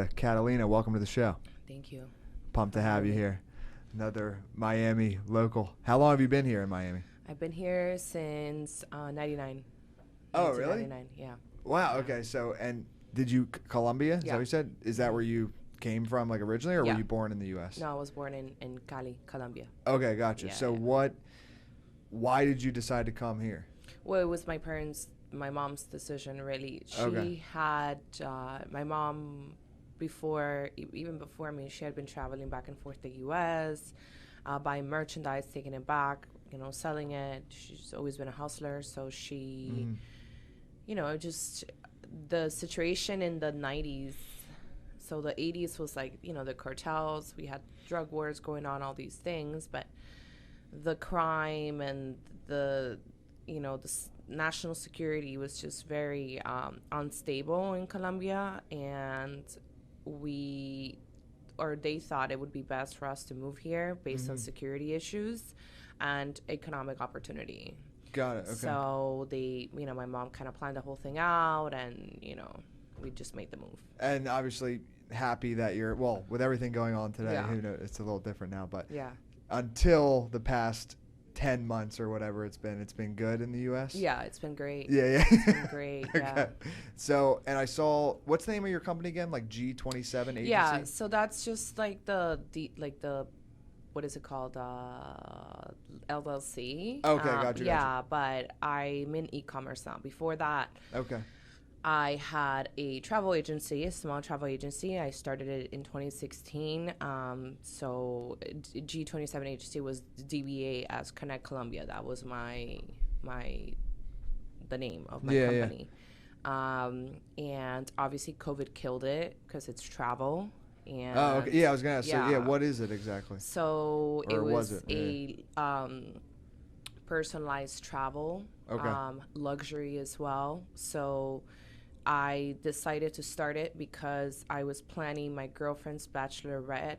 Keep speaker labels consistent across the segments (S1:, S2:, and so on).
S1: to Catalina. Welcome to the show.
S2: Thank you.
S1: Pumped to have you here. Another Miami local. How long have you been here in Miami?
S2: I've been here since 99.
S1: Oh, really?
S2: 1999, yeah.
S1: Wow, okay. So, and did you, Colombia? Is that what you said? Is that where you came from, like, originally, or were you born in the U.S.?
S2: No, I was born in Cali, Colombia.
S1: Okay, gotcha.
S2: Yeah,
S1: So why did you decide to come here?
S2: Well, it was my mom's decision, really. She had, my mom, even before me, she had been traveling back and forth to the U.S., buying merchandise, taking it back, selling it. She's always been a hustler, so she, just the situation in the 90s. So the 80s was like, the cartels, we had drug wars going on, all these things, but the crime and the national security was just very unstable in Colombia, and they thought it would be best for us to move here based on security issues and economic opportunity.
S1: Got it. Okay.
S2: So my mom kind of planned the whole thing out, and we just made the move.
S1: And obviously happy that with everything going on today, who knows, it's a little different now, but until the past 10 months or whatever it's been good in the U.S.?
S2: Yeah, it's been great.
S1: Yeah.
S2: It's been great, yeah.
S1: So, and I saw, what's the name of your company again? Like G27 Agency?
S2: Yeah, so that's just like the what is it called? LLC.
S1: Okay, gotcha.
S2: Yeah, but I'm in e-commerce now. Before that, I had a small travel agency. I started it in 2016. So G27 Agency was DBA as Connect Colombia. That was the name of my company. And obviously COVID killed it because it's travel. And
S1: I was gonna ask. So what is it exactly?
S2: So it was personalized travel, luxury as well. So I decided to start it because I was planning my girlfriend's bachelorette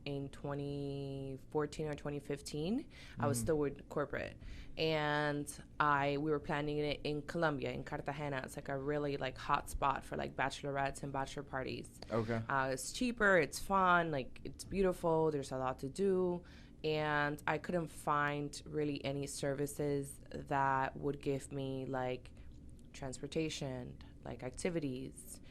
S2: in 2014 or 2015. I was still with corporate, and we were planning it in Colombia, in Cartagena. It's like a really hot spot for bachelorettes and bachelor parties. It's cheaper, it's fun, it's beautiful, there's a lot to do, and I couldn't find really any services that would give me transportation, activities,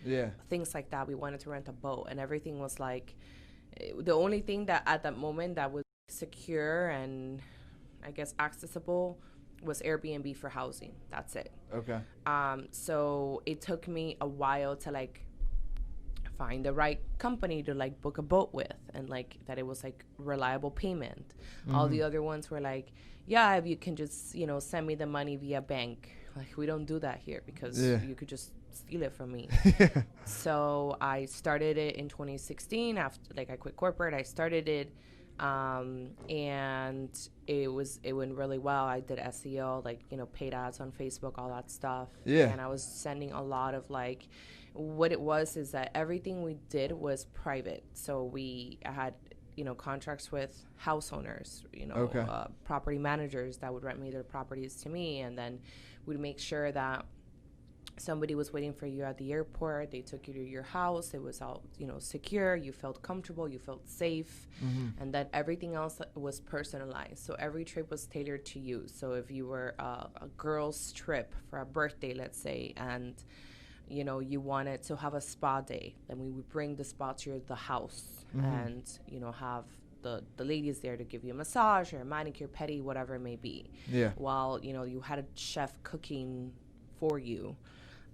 S2: things like that. We wanted to rent a boat, and everything was the only thing that at that moment that was secure and I guess accessible was Airbnb for housing. That's it. Okay. So it took me a while to find the right company to book a boat with, and that it was reliable payment. All the other ones were if you can just send me the money via bank. We don't do that here because you could just steal it from me. So I started it in 2016 after I quit corporate. I started it and it went really well. I did SEO, paid ads on Facebook, all that stuff. And I was sending a lot of what it was is that everything we did was private. So I had contracts with house owners, property managers that would rent me their properties to me, and then we'd make sure that somebody was waiting for you at the airport. They took you to your house. It was all, secure. You felt comfortable. You felt safe. And then everything else was personalized. So every trip was tailored to you. So if you were a girl's trip for a birthday, let's say, and, you wanted to have a spa day, then we would bring the spa to the house and, have the ladies there to give you a massage or a manicure, pedi, whatever it may be. While, you had a chef cooking for you.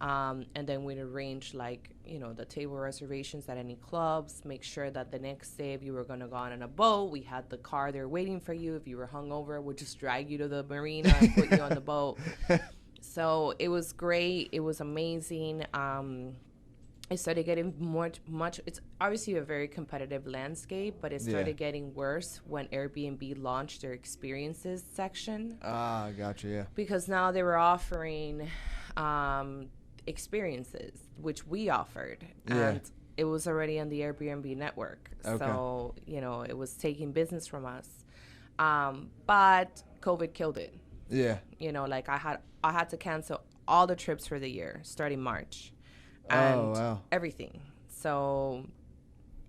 S2: And then we'd arrange the table reservations at any clubs, make sure that the next day if you were going to go on a boat, we had the car there waiting for you. If you were hungover, we'd just drag you to the marina and put you on the boat. So it was great. It was amazing. It started getting much. It's obviously a very competitive landscape, but it started getting worse when Airbnb launched their experiences section.
S1: Gotcha, yeah.
S2: Because now they were offering experiences, which we offered, and it was already on the Airbnb network. So, it was taking business from us. But COVID killed it. Yeah. I had to cancel all the trips for the year starting March. And everything. So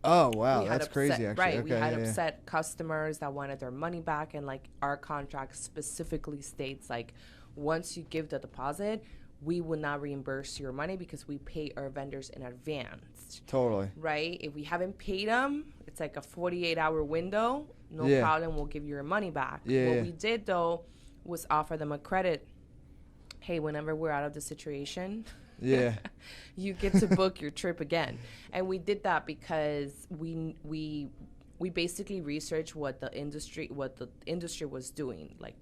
S1: Oh, wow. That's crazy, actually.
S2: Right. Okay, we had upset customers that wanted their money back. And, like, our contract specifically states, like, once you give the deposit, we will not reimburse your money because we pay our vendors in advance.
S1: Totally.
S2: Right? If we haven't paid them, it's like a 48-hour window. No problem. We'll give you your money back. What we did, though, was offer them a credit. Hey, whenever we're out of the situation... you get to book your trip again. And we did that because we basically researched what the industry was doing, like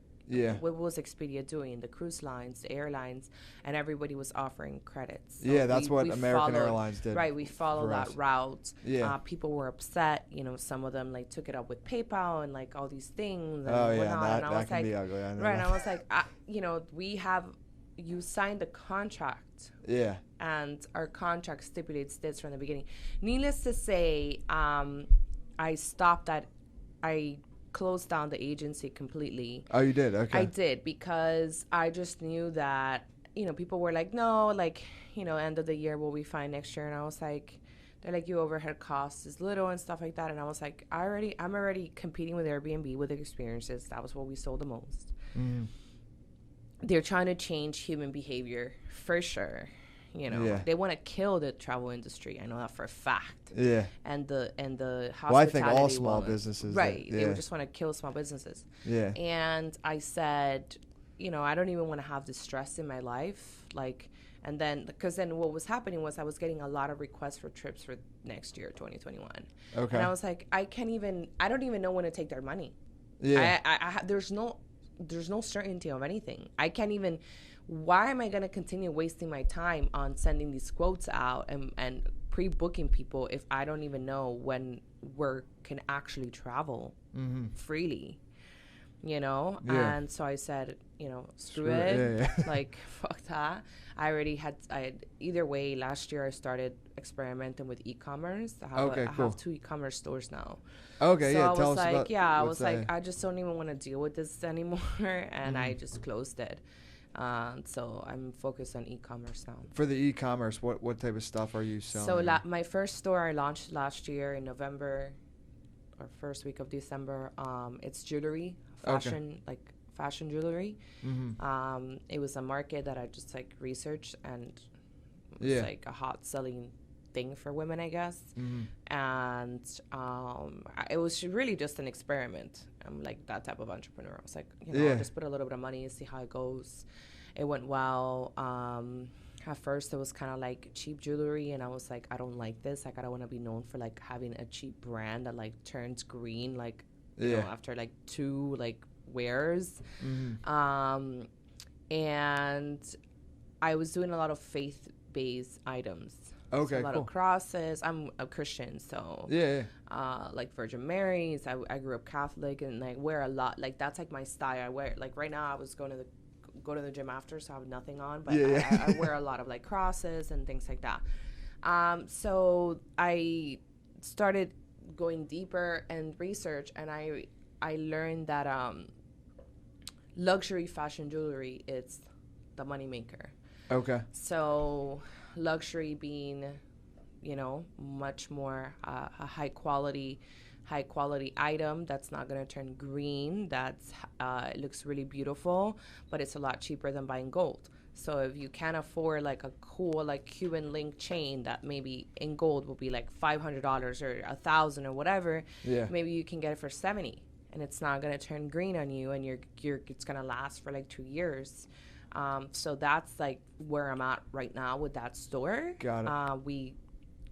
S2: what was Expedia doing, the cruise lines, the airlines, and everybody was offering credits. So
S1: that's what American Airlines did.
S2: Right, we followed that route. People were upset, some of them like took it up with PayPal and like all these things and whatnot.
S1: That can be ugly.
S2: Right, and I was like, you signed the contract. And our contract stipulates this from the beginning. Needless to say, I closed down the agency completely.
S1: Oh, you did? Okay.
S2: I did, because I just knew that, people were like, no, like, end of the year, will be fine next year. And I was like, they're like, your overhead cost is little and stuff like that. And I was like, I'm already competing with Airbnb with experiences. That was what we sold the most. They're trying to change human behavior for sure. They want to kill the travel industry. I know that for a fact. And the hospitality.
S1: Well, I think all small businesses.
S2: Right. They would just want to kill small businesses. And I said, I don't even want to have this stress in my life. Like, and then, because then what was happening was I was getting a lot of requests for trips for next year, 2021. Okay. And I was like, I don't even know when to take their money. There's no certainty of anything. I can't even, why am I going to continue wasting my time on sending these quotes out and pre-booking people if I don't even know when we can actually travel freely, And so I said, screw it. Like, fuck that. Either way, last year I started experimenting with e-commerce. I have 2 e-commerce stores now.
S1: Okay,
S2: so
S1: yeah,
S2: tell us about I was like,
S1: that?
S2: I just don't even want to deal with this anymore, and I just closed it. So I'm focused on e-commerce now.
S1: For the e-commerce, what type of stuff are you selling?
S2: So my first store I launched last year in November, or first week of December. It's jewelry, fashion jewelry. It was a market that I just like researched, and it was like a hot selling thing for women, I guess. And it was really just an experiment. I'm like that type of entrepreneur. I was like, I'll just put a little bit of money and see how it goes. It went well. At first it was kind of like cheap jewelry, and I was like, I don't like this. Like, I don't want to be known for like having a cheap brand that like turns green like after like 2 like wears. And I was doing a lot of faith-based items.
S1: Okay,
S2: so a lot of crosses. I'm a Christian, so like Virgin Marys. I grew up Catholic, and like wear a lot. Like, that's like my style. I wear, like, right now I was go to the gym after, so I have nothing on, but I wear a lot of like crosses and things like that. So I started going deeper and research, and I learned that luxury fashion jewelry is the moneymaker.
S1: Okay.
S2: So luxury being, much more a high quality item that's not going to turn green. That's it looks really beautiful, but it's a lot cheaper than buying gold. So if you can't afford like a cool like Cuban link chain that maybe in gold will be like $500 or $1,000 or whatever, maybe you can get it for $70, and it's not going to turn green on you, and it's going to last for like 2 years. So that's like where I'm at right now with that store.
S1: Got it.
S2: We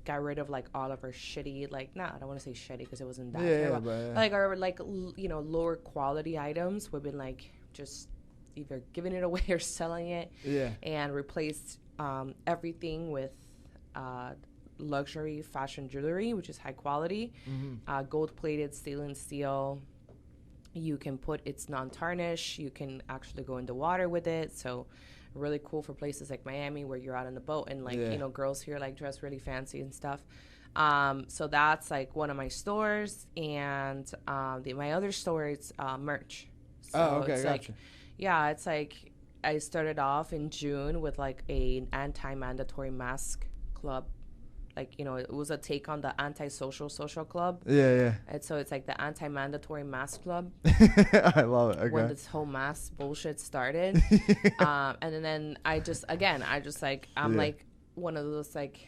S2: got rid of like all of our shitty, like, I don't want to say shitty because it wasn't that terrible. Like our like lower quality items. We've been like just either giving it away or selling it. And replaced everything with luxury fashion jewelry, which is high quality, gold plated stainless steel. You can it's non-tarnish. You can actually go in the water with it. So really cool for places like Miami where you're out on the boat and like, girls here like dress really fancy and stuff. So that's like one of my stores, and my other store is merch. So
S1: okay,
S2: it's
S1: gotcha.
S2: It's like I started off in June with like an anti-mandatory mask club like, you know, it was a take on the anti-social social club.
S1: Yeah.
S2: And so it's like the anti-mandatory mask club.
S1: I love it. Okay.
S2: When this whole mask bullshit started. And then I just like, I'm like one of those, like,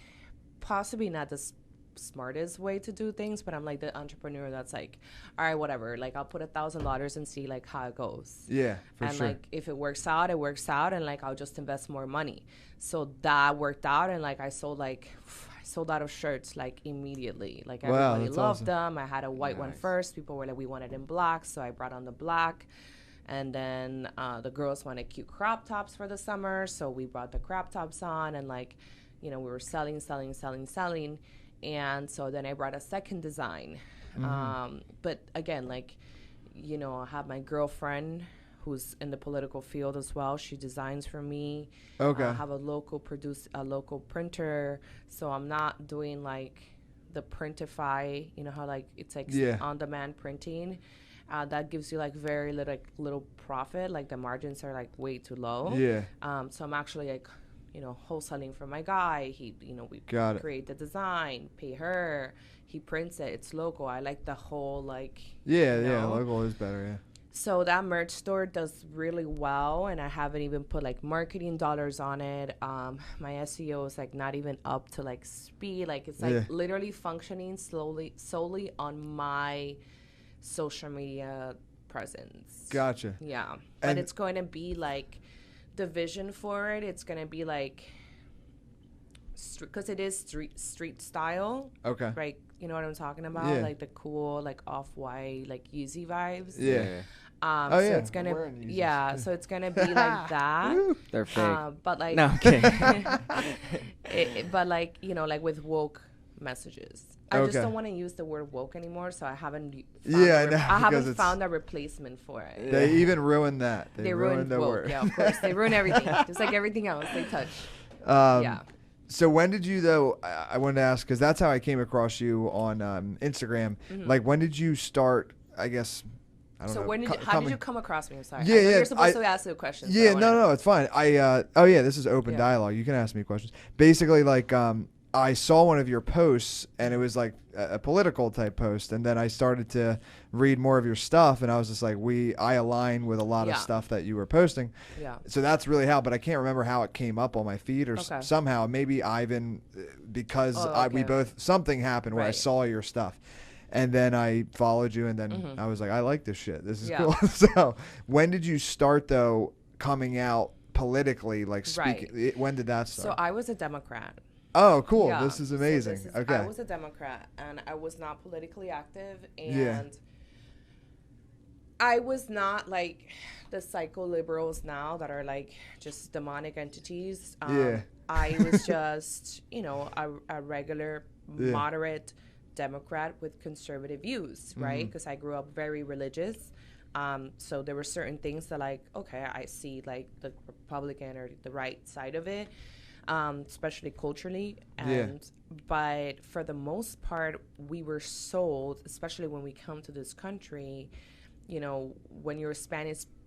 S2: possibly not the smartest way to do things, but I'm like the entrepreneur that's like, all right, whatever, like I'll put $1,000 and see like how it goes. And like if it works out, it works out, and like I'll just invest more money. So that worked out, and like I sold out of shirts like immediately. Like everybody loved them. I had a white one first. People were like, we want it in black, so I brought on the black. And then the girls wanted cute crop tops for the summer, so we brought the crop tops on, and like, you know, we were selling. And so then I brought a second design. But again, like, you know, I have my girlfriend who's in the political field as well. She designs for me. Okay. I have a local printer. So I'm not doing like the Printify, you know how like it's like on-demand printing. That gives you like very little profit. Like the margins are like way too low. So I'm actually like, you know, wholesaling for my guy. He, you know, we create the design, pay her, he prints it, it's local. I like the whole like
S1: local is better.
S2: So that merch store does really well, and I haven't even put like marketing dollars on it. My SEO is like not even up to like speed. Like it's like literally functioning solely on my social media presence.
S1: Gotcha.
S2: Yeah. But and it's going to be like the vision for it, it's going to be like, because it is street style. Okay. Right. You know what I'm talking about? Yeah. Like the cool, like off-white, like Yeezy vibes.
S1: Yeah.
S2: So it's going to, so it's going to be like that.
S3: They're fake.
S2: But like,
S3: no, okay.
S2: But like, you know, like with woke messages. I just don't want to use the word woke anymore, so I haven't found a replacement for it.
S1: They even ruined that.
S2: They ruined the woke. Word. Yeah, of course. They ruined everything. Just like everything else they touch.
S1: So when did you, though, I wanted to ask, because that's how I came across you on Instagram. Like, when did you start, I guess, I don't know.
S2: How did you come across me? I'm sorry. You're supposed to ask the questions.
S1: Yeah, no, it's fine. This is open dialogue. You can ask me questions. Basically, like, I saw one of your posts, and it was like a political type post, and then I started to read more of your stuff, and I was just like, I align with a lot of stuff that you were posting. Yeah. So that's really how, but I can't remember how it came up on my feed, or somehow maybe Ivan, because we both, something happened where I saw your stuff. And then I followed you, and then I was like, I like this shit. This is cool. So when did you start, though, coming out politically, like speaking? Right. When did that start?
S2: So I was a Democrat.
S1: Oh, cool. Yeah. This is amazing. Okay.
S2: I was a Democrat, and I was not politically active, and I was not like the psycho-liberals now that are like just demonic entities. I was just, you know, a regular, moderate Democrat with conservative views, right? Because I grew up very religious. So there were certain things that like, okay, I see like the Republican or the right side of it. Especially culturally, but for the most part, we were sold, especially when we come to this country, you know, when you're a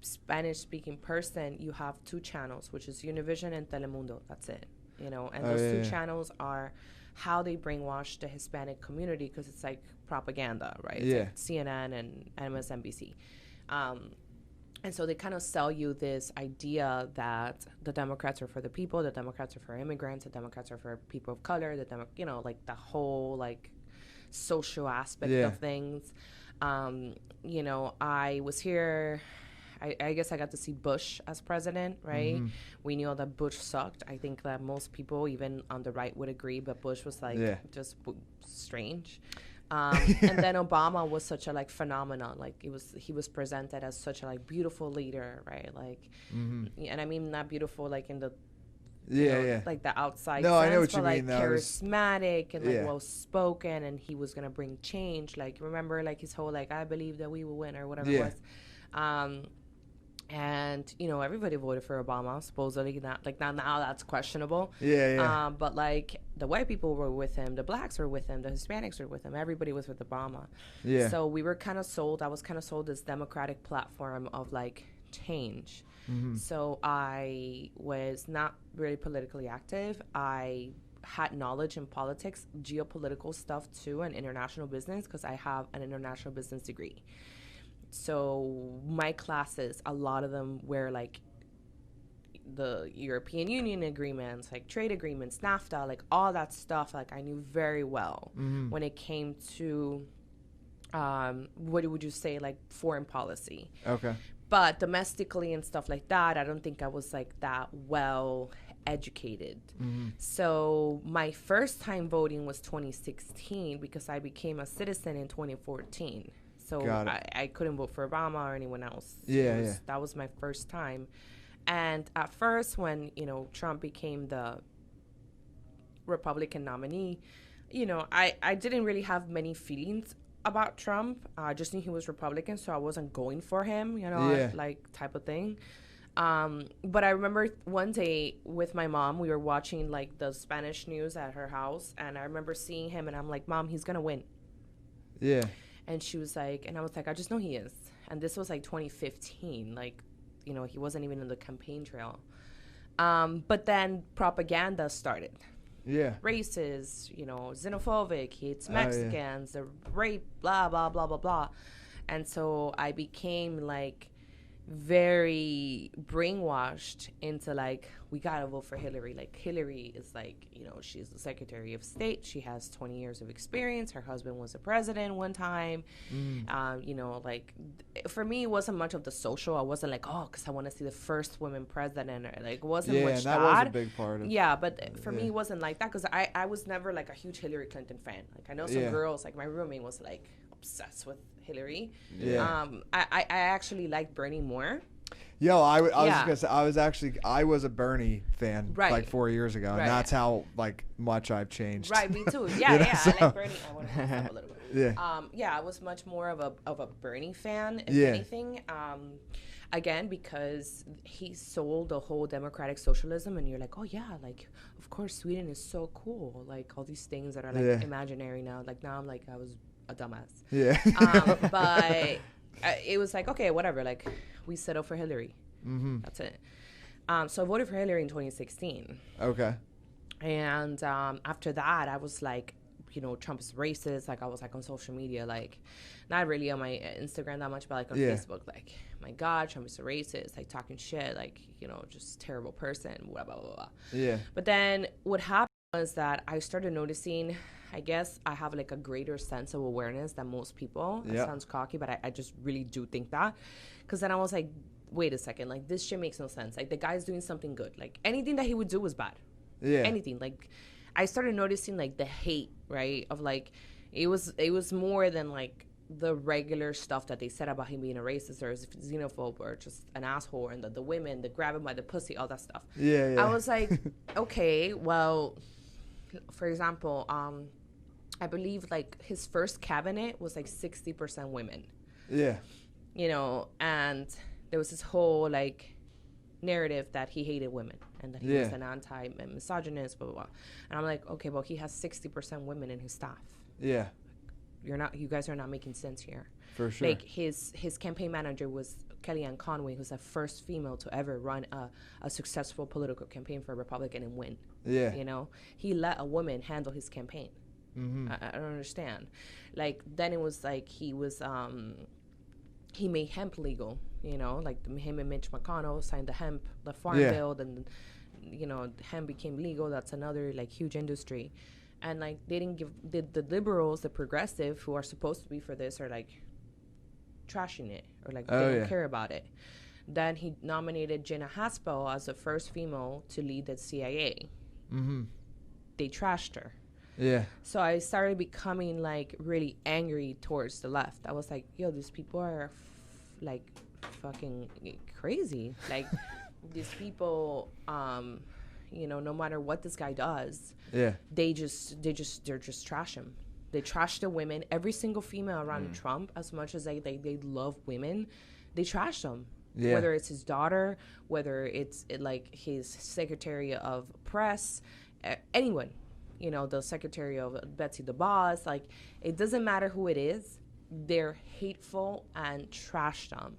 S2: Spanish-speaking person, you have two channels, which is Univision and Telemundo. That's it, you know, and those two channels are how they brainwash the Hispanic community, because it's like propaganda, right? It's like CNN and MSNBC. And so they kind of sell you this idea that the Democrats are for the people, the Democrats are for immigrants, the Democrats are for people of color, you know, like the whole like social aspect of things. You know, I was here. I guess I got to see Bush as president, right? We knew that Bush sucked. I think that most people, even on the right, would agree, but Bush was like just strange. And then Obama was such a like phenomenon. Like he was presented as such a like beautiful leader, right? Like, and I mean not beautiful like in the like the outside sense,
S1: I know what
S2: but
S1: you
S2: like
S1: mean.
S2: Charismatic and like well spoken, and he was gonna bring change. Like remember like his whole like I believe that we will win or whatever it was. And you know everybody voted for Obama supposedly. Not now that's questionable. But like the white people were with him, the blacks were with him, the Hispanics were with him. Everybody was with Obama. So we were kind of sold. I was kind of sold this democratic platform of like change. So I was not really politically active. I had knowledge in politics, geopolitical stuff too, and international business, because I have an international business degree. So my classes, a lot of them were like the European Union agreements, like trade agreements, NAFTA, like all that stuff, like I knew very well when it came to, what would you say, like foreign policy.
S1: Okay.
S2: But domestically and stuff like that, I don't think I was like that well educated. So my first time voting was 2016 because I became a citizen in 2014. So I couldn't vote for Obama or anyone else. That was my first time. And at first, when, you know, Trump became the Republican nominee, you know, I didn't really have many feelings about Trump. I just knew he was Republican, so I wasn't going for him, you know, like type of thing. But I remember one day with my mom, we were watching like the Spanish news at her house, and I remember seeing him, and I'm like, Mom, he's gonna win.
S1: Yeah.
S2: And she was like, and I was like, I just know he is. And this was like 2015, like, you know, he wasn't even in the campaign trail. But then propaganda started.
S1: Yeah.
S2: Racist, you know, xenophobic, hates Mexicans, the rape, blah, blah, blah, blah, blah. And so I became like very brainwashed into like, we gotta vote for Hillary. Like Hillary is like, you know, she's the Secretary of State. She has 20 years of experience. Her husband was a president one time. You know, like for me, it wasn't much of the social. I wasn't like, oh, because I want to see the first woman president. Or, like, it wasn't much
S1: that was a big part of it.
S2: Yeah, but for me, it wasn't like that because I was never like a huge Hillary Clinton fan. Like I know some girls, like my roommate was like obsessed with Hillary. I actually liked Bernie more.
S1: Yo, I was gonna say I was a Bernie fan like 4 years ago, and that's how like much I've changed.
S2: Right, me too. Yeah, so. I like Bernie. I want to stop a little bit.
S1: Yeah.
S2: I was much more of a Bernie fan, if anything. Again, because he sold the whole democratic socialism, and you're like, oh yeah, like of course Sweden is so cool, like all these things that are like imaginary now. Like now I'm like I was a dumbass. Yeah. But it was like, okay, whatever. Like we settled for Hillary. That's it. So I voted for Hillary in 2016.
S1: Okay.
S2: And after that, I was like, you know, Trump is racist. Like I was like on social media, like not really on my Instagram that much, but like on Facebook, like, my God, Trump is a racist, like talking shit, like, you know, just terrible person, blah, blah, blah, blah. Yeah. But then what happened was that I started noticing, I guess I have like a greater sense of awareness than most people. That sounds cocky, but I just really do think that. Because then I was like, wait a second, like this shit makes no sense. Like the guy's doing something good. Like anything that he would do was bad. Yeah. Anything. Like I started noticing like the hate, right? Of like, it was more than like the regular stuff that they said about him being a racist or a xenophobe or just an asshole, and the women, the grab him by the pussy, all that stuff. Yeah. I was like, okay, well, for example, I believe like his first cabinet was like 60% women. Yeah. You know, and there was this whole like narrative that he hated women and that he was an anti-misogynist, blah, blah, blah. And I'm like, okay, well, he has 60% women in his staff. Yeah. You guys are not making sense here. For sure. Like his campaign manager was Kellyanne Conway, who's the first female to ever run a successful political campaign for a Republican and win. Yeah. You know, he let a woman handle his campaign. I don't understand. Like then it was like he made hemp legal. You know, like him and Mitch McConnell signed the farm bill, and you know, hemp became legal. That's another like huge industry. And like they didn't give the liberals, the progressive, who are supposed to be for this, are like trashing it or like they don't care about it. Then he nominated Jenna Haspel as the first female to lead the CIA. They trashed her. Yeah. So I started becoming like really angry towards the left. I was like, yo, these people are like fucking crazy. Like these people, you know, no matter what this guy does, they're just trash him. They trash the women. Every single female around Trump, as much as they love women, they trash them. Yeah. Whether it's his daughter, whether it's like his secretary of press, anyone, you know, the secretary of Betsy DeVos, like it doesn't matter who it is, they're hateful and trash them.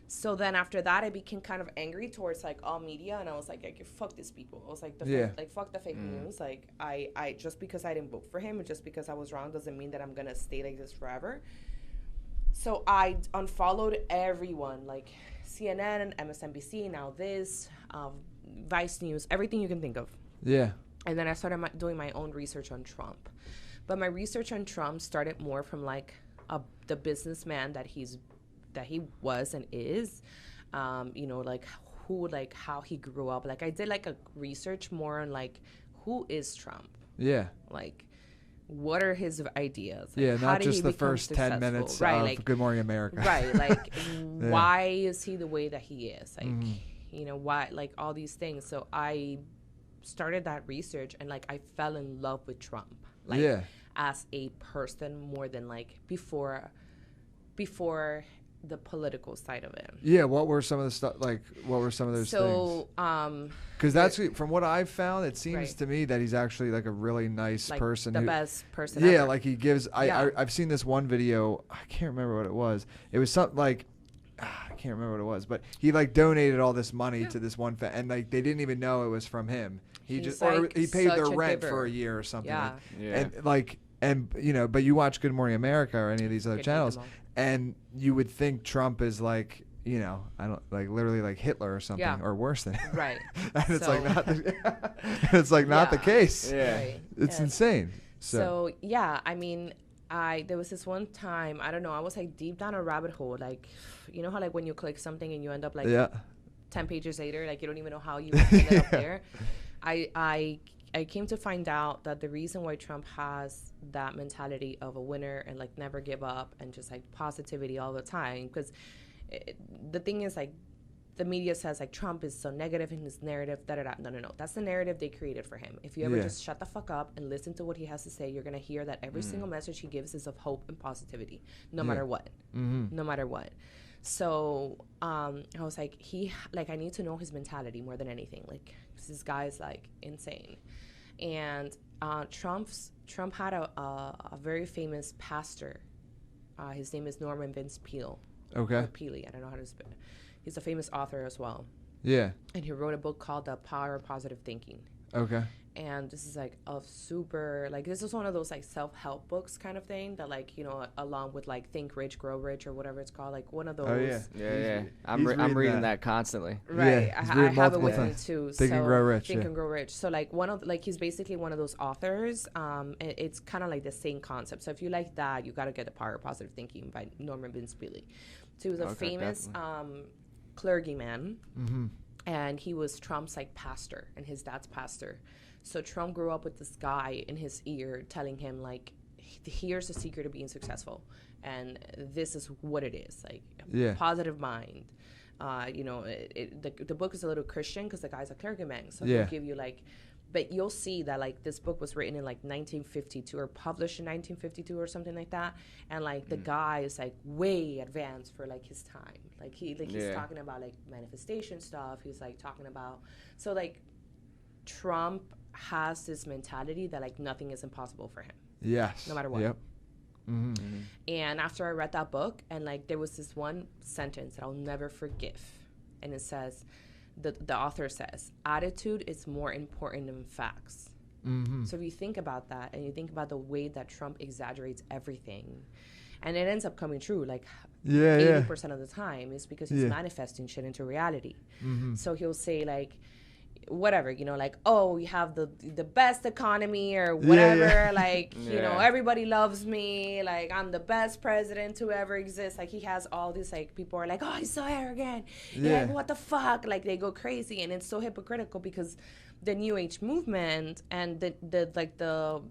S2: So then after that, I became kind of angry towards like all media, and I was like fuck these people. I was like, fuck the fake news. Like I just because I didn't vote for him, and just because I was wrong, doesn't mean that I'm gonna stay like this forever. So I unfollowed everyone, like CNN, MSNBC, now this, Vice News, everything you can think of.
S1: Yeah.
S2: And then I started doing my own research on Trump. But my research on Trump started more from like the businessman that he was and is, you know, like how he grew up. Like I did like a research more on like who is Trump?
S1: Yeah.
S2: Like what are his ideas?
S1: Like, yeah, not just the first 10 minutes
S2: right,
S1: of
S2: like,
S1: Good Morning America.
S2: Right, like why is he the way that he is? Like, you know, why, like all these things. So I started that research and like I fell in love with Trump. Like as a person more than like before the political side of it.
S1: Yeah, what were some of the stuff, like what were some of those things? Because that's from what I've found, it seems to me that he's actually like a really nice
S2: like
S1: person.
S2: The best person
S1: ever.
S2: ever.
S1: Like he gives, I've seen this one video, I can't remember what it was. It was something like, I can't remember what it was, but he like donated all this money to this one and like they didn't even know it was from him. He just, like, or he paid their rent for a year or something. And like, and you know, but you watch Good Morning America or any of these other channels, and you would think Trump is like, you know, I don't like literally like Hitler or something or worse than him.
S2: Right.
S1: And it's like not not the case.
S2: Yeah. Right.
S1: It's insane.
S2: So yeah, I mean, there was this one time, I don't know, I was like deep down a rabbit hole, like, you know how like when you click something and you end up like 10 pages later, like you don't even know how you ended up there. I came to find out that the reason why Trump has that mentality of a winner and like never give up and just like positivity all the time, because the thing is like the media says like Trump is so negative in his narrative, No. That's the narrative they created for him. If you ever just shut the fuck up and listen to what he has to say, you're going to hear that every single message he gives is of hope and positivity, no matter what. No matter what. So I was like, I need to know his mentality more than anything. Like, this guy is like insane. And Trump had a very famous pastor. His name is Norman Vince Peale.
S1: Okay.
S2: Or Peale, I don't know how to spell it. He's a famous author as well.
S1: Yeah.
S2: And he wrote a book called The Power of Positive Thinking.
S1: Okay.
S2: And this is like a super, like, this is one of those like self-help books kind of thing that, like, you know, along with like Think Rich, Grow Rich or whatever it's called, like one of those.
S1: Oh, yeah.
S3: Yeah. I'm reading that constantly.
S2: Right.
S1: Yeah,
S2: I have it with me too.
S1: Think and Grow Rich.
S2: Think and Grow Rich. So like he's basically one of those authors. It's kind of like the same concept. So if you like that, you got to get The Power of Positive Thinking by Norman Vince Peale. So he was a famous clergyman. And he was Trump's like pastor, and his dad's pastor. So Trump grew up with this guy in his ear telling him like, here's the secret to being successful, and this is what it is, like positive mind. You know, the book is a little Christian because the guy's a clergyman, so he'll give you like, but you'll see that like this book was written in like 1952 or published in 1952 or something like that, and like the guy is like way advanced for like his time. Like he's talking about like manifestation stuff. He's like talking about, so like Trump has this mentality that like nothing is impossible for him.
S1: Yes.
S2: No matter what. Yep. And after I read that book, and like there was this one sentence that I'll never forgive, and it says, the author says, attitude is more important than facts. So if you think about that, and you think about the way that Trump exaggerates everything, and it ends up coming true, like 80% of the time, is because he's manifesting shit into reality. So he'll say like, whatever, you know, like, oh, we have the best economy or whatever, like, you know, everybody loves me, like, I'm the best president to ever exist. Like, he has all these, like, people are like, oh, he's so arrogant. Like, what the fuck? Like, they go crazy, and it's so hypocritical because the New Age movement and the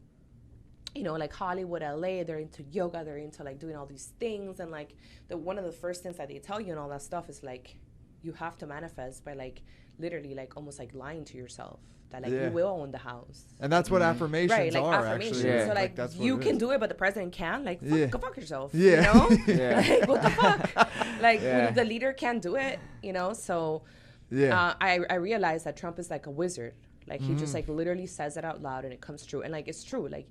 S2: you know, like Hollywood, LA, they're into yoga, they're into like doing all these things, and like one of the first things that they tell you and all that stuff is like, you have to manifest by like literally like almost like lying to yourself that like you will own the house.
S1: And that's what affirmations are,
S2: affirmations.
S1: Actually.
S2: So like
S1: that's
S2: you can do it, but the president can't. Like go fuck yourself.
S1: Yeah.
S2: You know? Like what the fuck? Like the leader can't do it. You know? So I realized that Trump is like a wizard. Like he just like literally says it out loud and it comes true. And like it's true. Like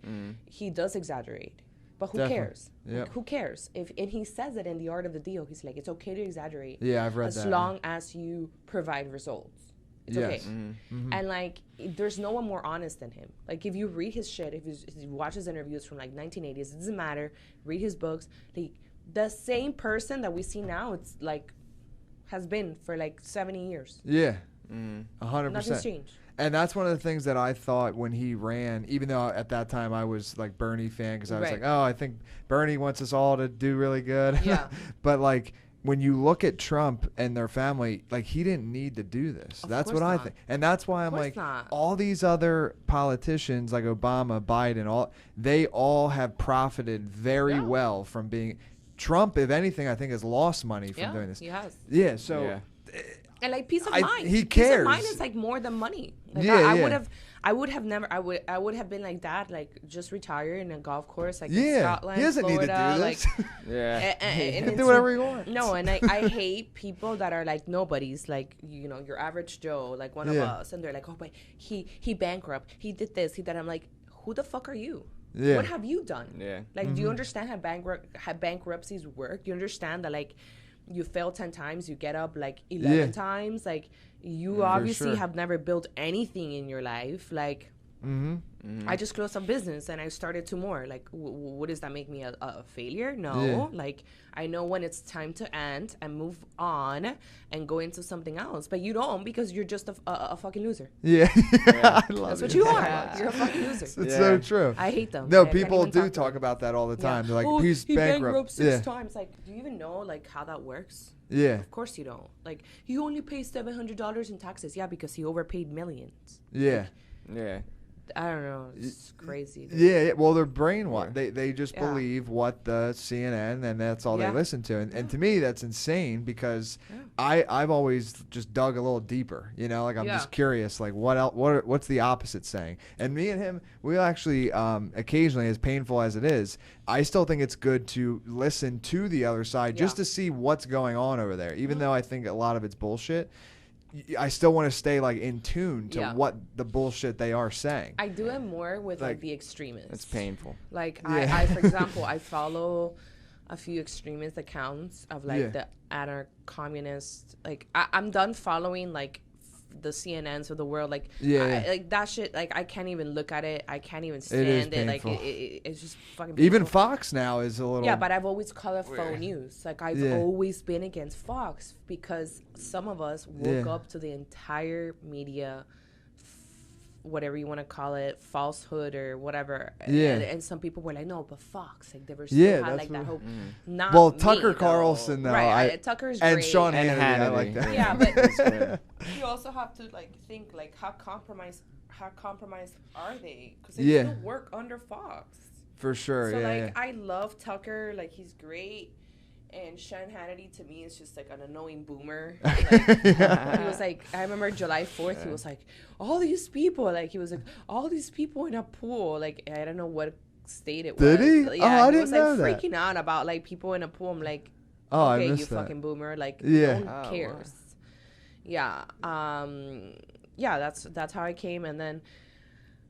S2: he does exaggerate. But who cares? Yep. Who cares? And he says it in The Art of the Deal. He's like, it's okay to exaggerate.
S1: Yeah, I've read that.
S2: As long as you provide results. It's okay. And like, there's no one more honest than him. Like, if you read his shit, if you watch his interviews from like 1980s, it doesn't matter. Read his books. Like, the same person that we see now, it's like, has been for like 70 years.
S1: Yeah. 100%.
S2: Nothing's changed.
S1: And that's one of the things that I thought when he ran, even though at that time I was like Bernie fan, because I was like, oh, I think Bernie wants us all to do really good.
S2: Yeah.
S1: But like, when you look at Trump and their family, like, he didn't need to do this. That's what I think. And that's why I'm like, all these other politicians like Obama, Biden, they all have profited very well from being. Trump, if anything, I think has lost money from doing this.
S2: He has.
S1: Yeah, so. Yeah.
S2: And like peace of mind.
S1: He cares.
S2: Peace of mind is like more than money. Like I would have been like that, like just retire in a golf course, like in Scotland,
S1: he doesn't
S2: Florida,
S1: need to do this.
S2: Like,
S1: he can do whatever he wants.
S2: No, and I hate people that are like nobodies, like, you know, your average Joe, like one of us, and they're like, oh, but he bankrupt, he did this, he did. I'm like, who the fuck are you? Yeah. What have you done? Yeah. Like, do you understand how bankruptcies work? Do you understand that, like, you fail 10 times, you get up like 11 times? Like, you obviously have never built anything in your life. Like, I just closed a business and I started 2 more. Like, what does that make me a failure? No. Like, I know when it's time to end and move on and go into something else. But you don't, because you're just a fucking loser.
S1: Yeah. I love
S2: That's what you are. You're a fucking loser.
S1: It's so true.
S2: I hate them.
S1: No, people do talk about that all the time. They're like, he's bankrupt
S2: 6 times. Like, do you even know like how that works?
S1: Yeah.
S2: Of course you don't. Like, he only pays $700 in taxes. Yeah, because he overpaid millions.
S1: Yeah.
S3: Like,
S2: I don't know. It's crazy.
S1: Yeah. Well, they're brainwashed. They just believe what the CNN, and that's all they listen to. And to me, that's insane, because I've always just dug a little deeper. You know, like, I'm just curious, like, what else? What's the opposite saying? And me and him, we actually occasionally, as painful as it is, I still think it's good to listen to the other side just to see what's going on over there. Even though I think a lot of it's bullshit, I still want to stay like in tune to what the bullshit they are saying.
S2: I do it more with like the extremists.
S3: It's painful.
S2: Like I for example, I follow a few extremist accounts of like the anarcho-communist. Like, I'm done following like the CNNs of the world. Like, like that shit. Like, I can't even look at it. I can't even stand it. Like, it's just fucking painful.
S1: Even Fox now is a little.
S2: Yeah, but I've always called it faux news. Like, I've always been against Fox, because some of us woke up to the entire media, whatever you want to call it, falsehood or whatever. And some people were like, no, but Fox, like, they were still had like that hope. Not
S1: well, Tucker Carlson though.
S2: Right, Tucker's
S1: and
S2: great.
S1: Sean Hannity, I like that.
S2: Yeah, but you also have to like think like how compromised are they? Because they still work under Fox.
S1: For sure.
S2: So I love Tucker. Like, he's great. And Sean Hannity, to me, is just like an annoying boomer. Like, he was like, I remember July 4th, he was like, all these people, like, he was like, all these people in a pool. Like, I don't know what state it was.
S1: Did he?
S2: Yeah,
S1: I
S2: he
S1: didn't know
S2: was like
S1: that.
S2: freaking out about like people in a pool. I'm like,
S1: okay,
S2: you fucking boomer. Like, who cares? Wow. Yeah. That's how I came. And then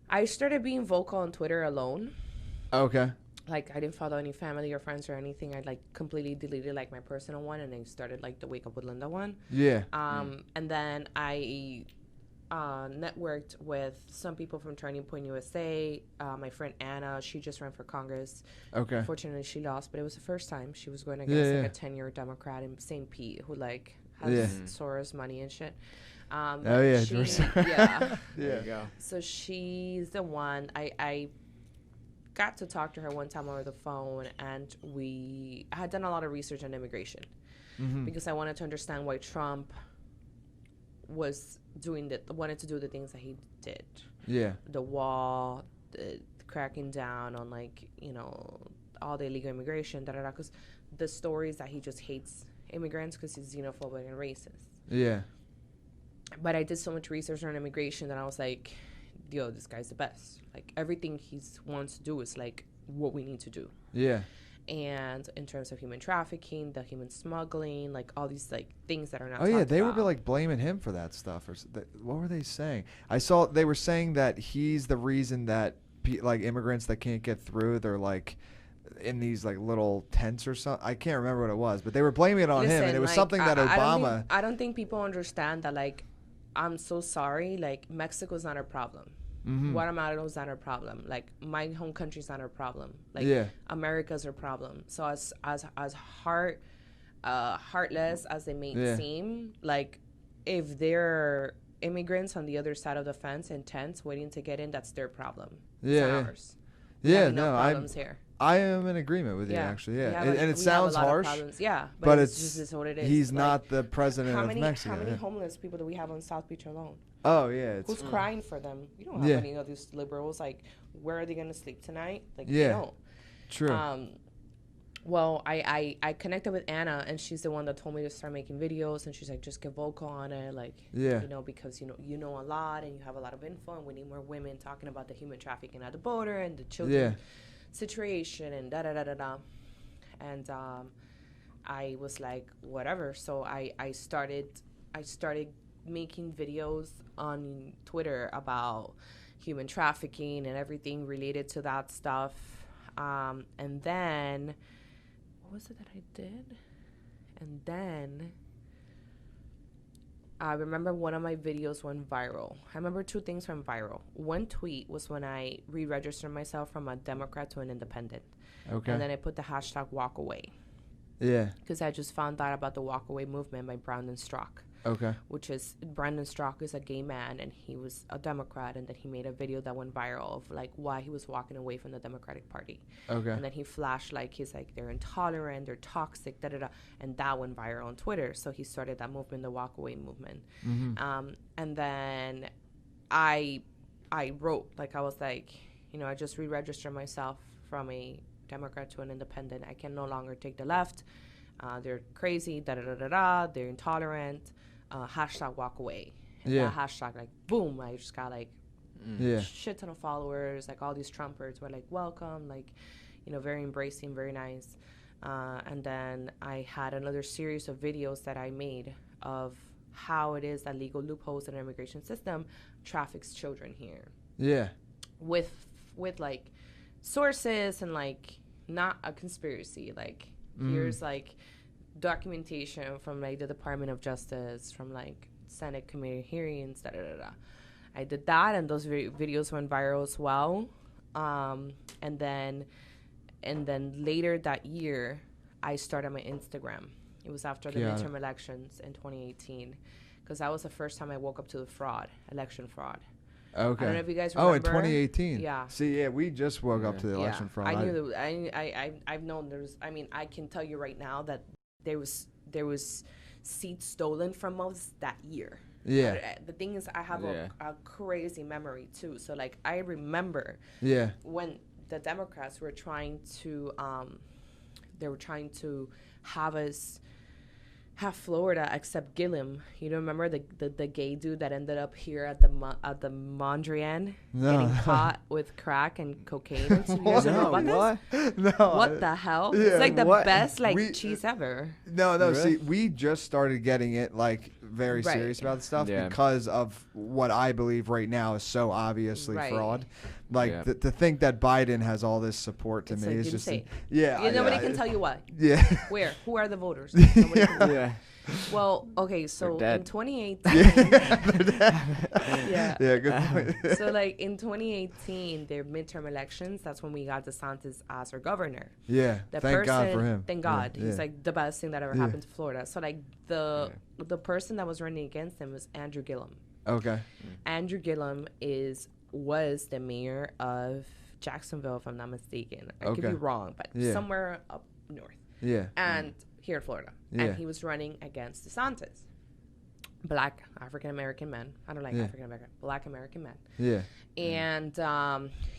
S2: I started being vocal on Twitter alone.
S1: Okay.
S2: Like, I didn't follow any family or friends or anything. I like completely deleted like my personal one, and I started like the Wake Up with Linda one.
S1: Yeah.
S2: And then I networked with some people from Turning Point USA. My friend Anna, she just ran for Congress.
S1: Okay.
S2: Unfortunately, she lost, but it was the first time she was going against like a 10-year Democrat in St. Pete who like has Soros money and shit.
S1: There
S3: you go.
S2: So she's the one. I got to talk to her one time over the phone, and I had done a lot of research on immigration because I wanted to understand why Trump wanted to do the things that he did. Yeah. The wall, the cracking down on like, you know, all the illegal immigration, because the stories that he just hates immigrants because he's xenophobic and racist. Yeah. But I did so much research on immigration that I was like, yo, this guy's the best. Like, everything he wants to do is like what we need to do. Yeah. And in terms of human trafficking, the human smuggling, like all these like things that are not.
S1: Oh yeah, they were like blaming him for that stuff. Or what were they saying? I saw they were saying that he's the reason that like immigrants that can't get through, they're like in these like little tents or something. I can't remember what it was, but they were blaming it on him, and it was like, something that Obama.
S2: I don't think people understand that. Like, I'm so sorry. Like, Mexico's not our problem. Guatemala's not our problem. Like, my home country's not our problem. Like, America's our problem. So as heartless as they may seem, like, if they're immigrants on the other side of the fence in tents waiting to get in, that's their problem. It's not ours. I
S1: am in agreement with you, actually. And it sounds harsh. But it's just what it is. He's like, not the president of Mexico.
S2: How many homeless people do we have on South Beach alone?
S1: Oh, yeah.
S2: Who's crying for them? You don't have any of these liberals. Like, where are they going to sleep tonight? Like, you don't.
S1: True.
S2: Well, I connected with Anna, and she's the one that told me to start making videos, and she's like, just get vocal on it, like, you know, because you know a lot, and you have a lot of info, and we need more women talking about the human trafficking at the border and the children situation and da-da-da-da-da. And I was like, whatever. So I started making videos on Twitter about human trafficking and everything related to that stuff. And then, what was it that I did? And then I remember one of my videos went viral. I remember two things went viral. One tweet was when I re-registered myself from a Democrat to an independent. Okay. And then I put the hashtag walk away.
S1: Yeah.
S2: Because I just found out about the walk away movement by Brandon Strzok.
S1: Okay.
S2: Which is, Brandon Strzok is a gay man, and he was a Democrat, and then he made a video that went viral of like why he was walking away from the Democratic Party. Okay. And then he flashed like he's like, they're intolerant, they're toxic, da-da-da, and that went viral on Twitter. So he started that movement, the walk away movement. And then I wrote, like, I was like, you know, I just re-registered myself from a Democrat to an independent. I can no longer take the left. They're crazy, da-da-da-da-da, they're intolerant. Hashtag walk away. And that hashtag, like, boom, I just got like shit ton of followers. Like, all these Trumpers were like, welcome, like, you know, very embracing, very nice. And then I had another series of videos that I made of how it is that legal loopholes in our immigration system traffics children here. Yeah. With like sources and like not a conspiracy. Like, here's like documentation from like the Department of Justice, from like Senate committee hearings, da-da-da-da. I did that, and those videos went viral as well. And then later that year, I started my Instagram. It was after the midterm elections in 2018, because that was the first time I woke up to the election fraud. Okay. I don't know if you guys remember.
S1: Oh, in 2018. Yeah. See, we just woke up to the election fraud.
S2: I knew that. I've known there's. I mean, I can tell you right now that there was seats stolen from us that year. Yeah. The thing is, I have a crazy memory too. So like, I remember. Yeah. When the Democrats were trying to, have Florida accept Gillum. You don't remember the gay dude that ended up here at the Mondrian getting caught with crack and cocaine? What the hell? Yeah, it's like the best cheese ever.
S1: No, really? See, we just started getting it like very serious about the stuff because of what I believe right now is so obviously fraud. Like to think that Biden has all this support to me is just
S2: nobody can tell you what. Yeah. Where? Who are the voters? Nobody can Well, okay, so in 2018,
S1: good point.
S2: So like in 2018, their midterm elections, that's when we got DeSantis as our governor. Yeah, thank God for him. Thank God, he's like the best thing that ever happened to Florida. So like the person that was running against him was Andrew Gillum. Okay. Andrew Gillum was the mayor of Jacksonville, if I'm not mistaken. I could be wrong, but somewhere up north. Yeah. And here in Florida. And he was running against DeSantis. Black African-American man. I don't like African-American. Black American man. Yeah. And,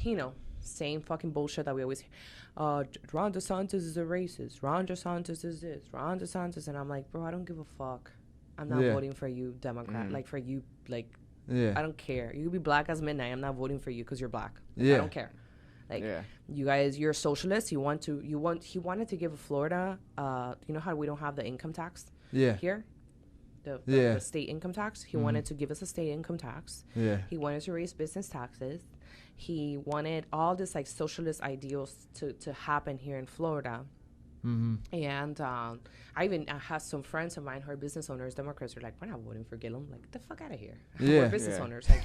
S2: you know, same fucking bullshit that we always hear. Ron DeSantis is a racist. Ron DeSantis is this. Ron DeSantis. And I'm like, bro, I don't give a fuck. I'm not voting for you, Democrat. Like, for you, like, I don't care. You could be black as midnight. I'm not voting for you because you're black. Like, I don't care. Like, you guys, you're socialists. He wanted to give Florida, you know how we don't have the income tax here? the state income tax. He wanted to give us a state income tax.
S1: Yeah.
S2: He wanted to raise business taxes. He wanted all this like socialist ideals to happen here in Florida. And I have some friends of mine who are business owners. Democrats are like, we're not voting for Gillum. Like, get the fuck out of here. We're business owners. Like,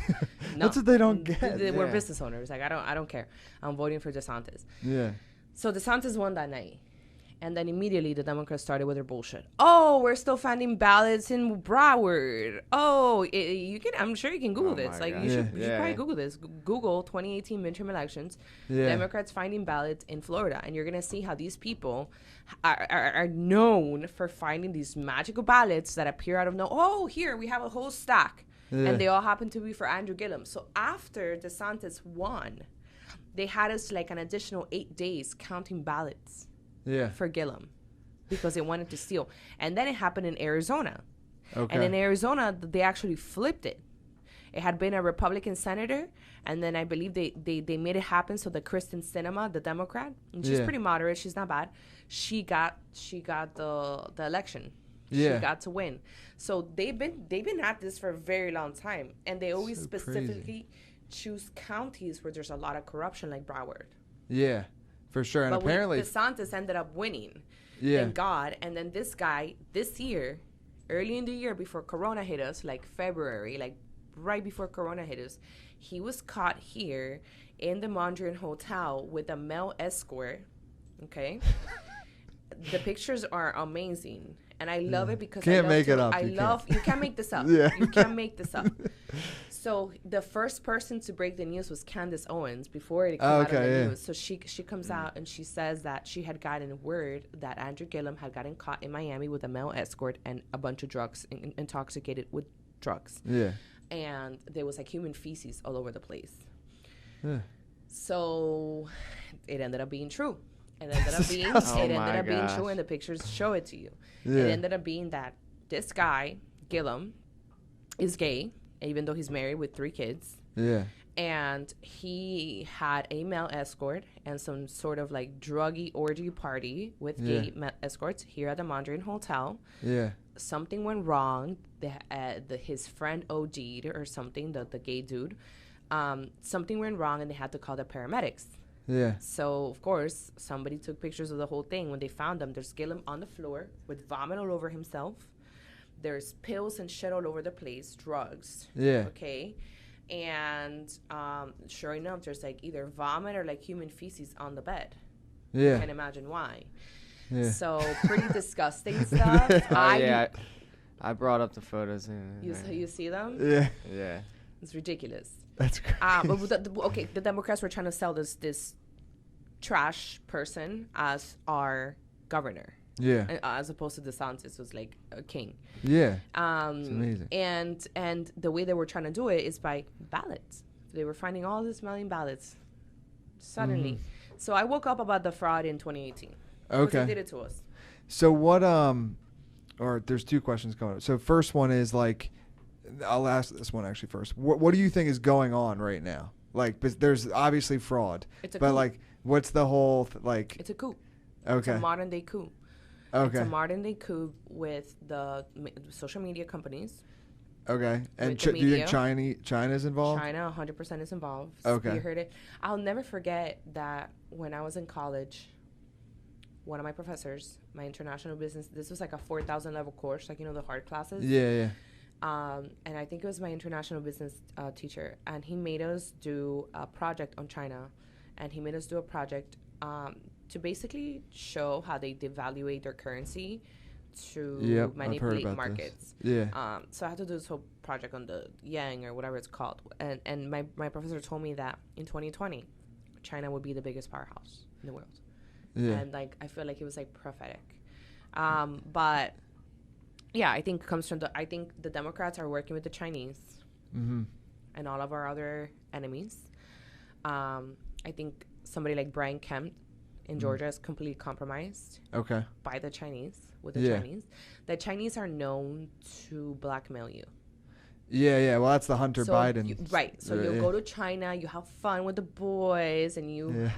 S2: no,
S1: that's what they don't get.
S2: We're business owners. Like, I don't care. I'm voting for DeSantis.
S1: Yeah.
S2: So DeSantis won that night. And then immediately the Democrats started with their bullshit. Oh, we're still finding ballots in Broward. Oh, you can. I'm sure you can Google this. Like, you should probably Google this. Google 2018 midterm elections. Democrats finding ballots in Florida, and you're gonna see how these people are known for finding these magical ballots that appear out of no. Oh, here we have a whole stack, and they all happen to be for Andrew Gillum. So after DeSantis won, they had us like an additional 8 days counting ballots. For Gillum, because they wanted to steal. And then it happened in Arizona. Okay. And in Arizona, they actually flipped it. It had been a Republican senator, and then I believe they made it happen so that Kristen Sinema, the Democrat, and she's pretty moderate, she's not bad, she got the election. She got to win. So they've been at this for a very long time, and they always specifically choose counties where there's a lot of corruption, like Broward.
S1: Yeah. For sure, and
S2: but
S1: apparently
S2: DeSantis ended up winning. Thank God. And then this guy, this year, early in the year before Corona hit us, like February, like right before Corona hit us, he was caught here in the Mondrian Hotel with a male escort. Okay, the pictures are amazing, and I love it because
S1: you can't make it up.
S2: You can't make this up. You can't make this up. So the first person to break the news was Candace Owens before it came out of the news. So she comes out and she says that she had gotten word that Andrew Gillum had gotten caught in Miami with a male escort and a bunch of drugs, intoxicated with drugs. Yeah. And there was like human feces all over the place. Yeah. So it ended up being true. It ended up being true, and the pictures show it to you. Yeah. It ended up being that this guy, Gillum, is gay, even though he's married with 3 kids. Yeah. And he had a male escort and some sort of like druggy orgy party with gay escorts here at the Mondrian Hotel. Yeah. Something went wrong. His friend OD'd or something, the gay dude. Something went wrong and they had to call the paramedics. Yeah. So, of course, somebody took pictures of the whole thing. When they found him, there's Gillum on the floor with vomit all over himself. There's pills and shit all over the place, drugs. Yeah. Okay. And sure enough, there's like either vomit or like human feces on the bed. Yeah. You can imagine why. Yeah. So pretty disgusting stuff.
S3: I brought up the photos.
S2: You see them?
S1: Yeah.
S3: Yeah.
S2: It's ridiculous.
S1: That's crazy.
S2: But the Democrats were trying to sell this trash person as our governor. Yeah. As opposed to DeSantis was like a king. Yeah. It's amazing. And the way they were trying to do it is by ballots. They were finding all these million ballots suddenly. Mm-hmm. So I woke up about the fraud in 2018. Okay. They did it to us.
S1: So what or there's 2 questions going on. So first one is like, I'll ask this one actually first. What do you think is going on right now? Like, but there's obviously fraud. It's a coup. Like, what's the whole like?
S2: It's a coup.
S1: Okay.
S2: It's a modern day coup. Okay. It's a modern day coup with the social media companies.
S1: Okay. And do you think China's involved?
S2: China 100% is involved.
S1: Okay.
S2: You heard it. I'll never forget that when I was in college, one of my professors, my international business, this was like a 4,000 level course, like, the hard classes.
S1: Yeah.
S2: And I think it was my international business teacher, and he made us do a project on China, and he made us do a project to basically show how they devaluate their currency to manipulate markets.
S1: This. Yeah.
S2: So I had to do this whole project on the yang or whatever it's called, and my professor told me that in 2020, China would be the biggest powerhouse in the world. Yeah. And like I feel like it was like prophetic, but. Yeah, I think it comes from I think the Democrats are working with the Chinese and all of our other enemies. I think somebody like Brian Kemp in Georgia is completely compromised by the Chinese, with the Chinese. The Chinese are known to blackmail you.
S1: Yeah. Well, that's the Hunter Biden.
S2: Right. So you go to China, you have fun with the boys, and you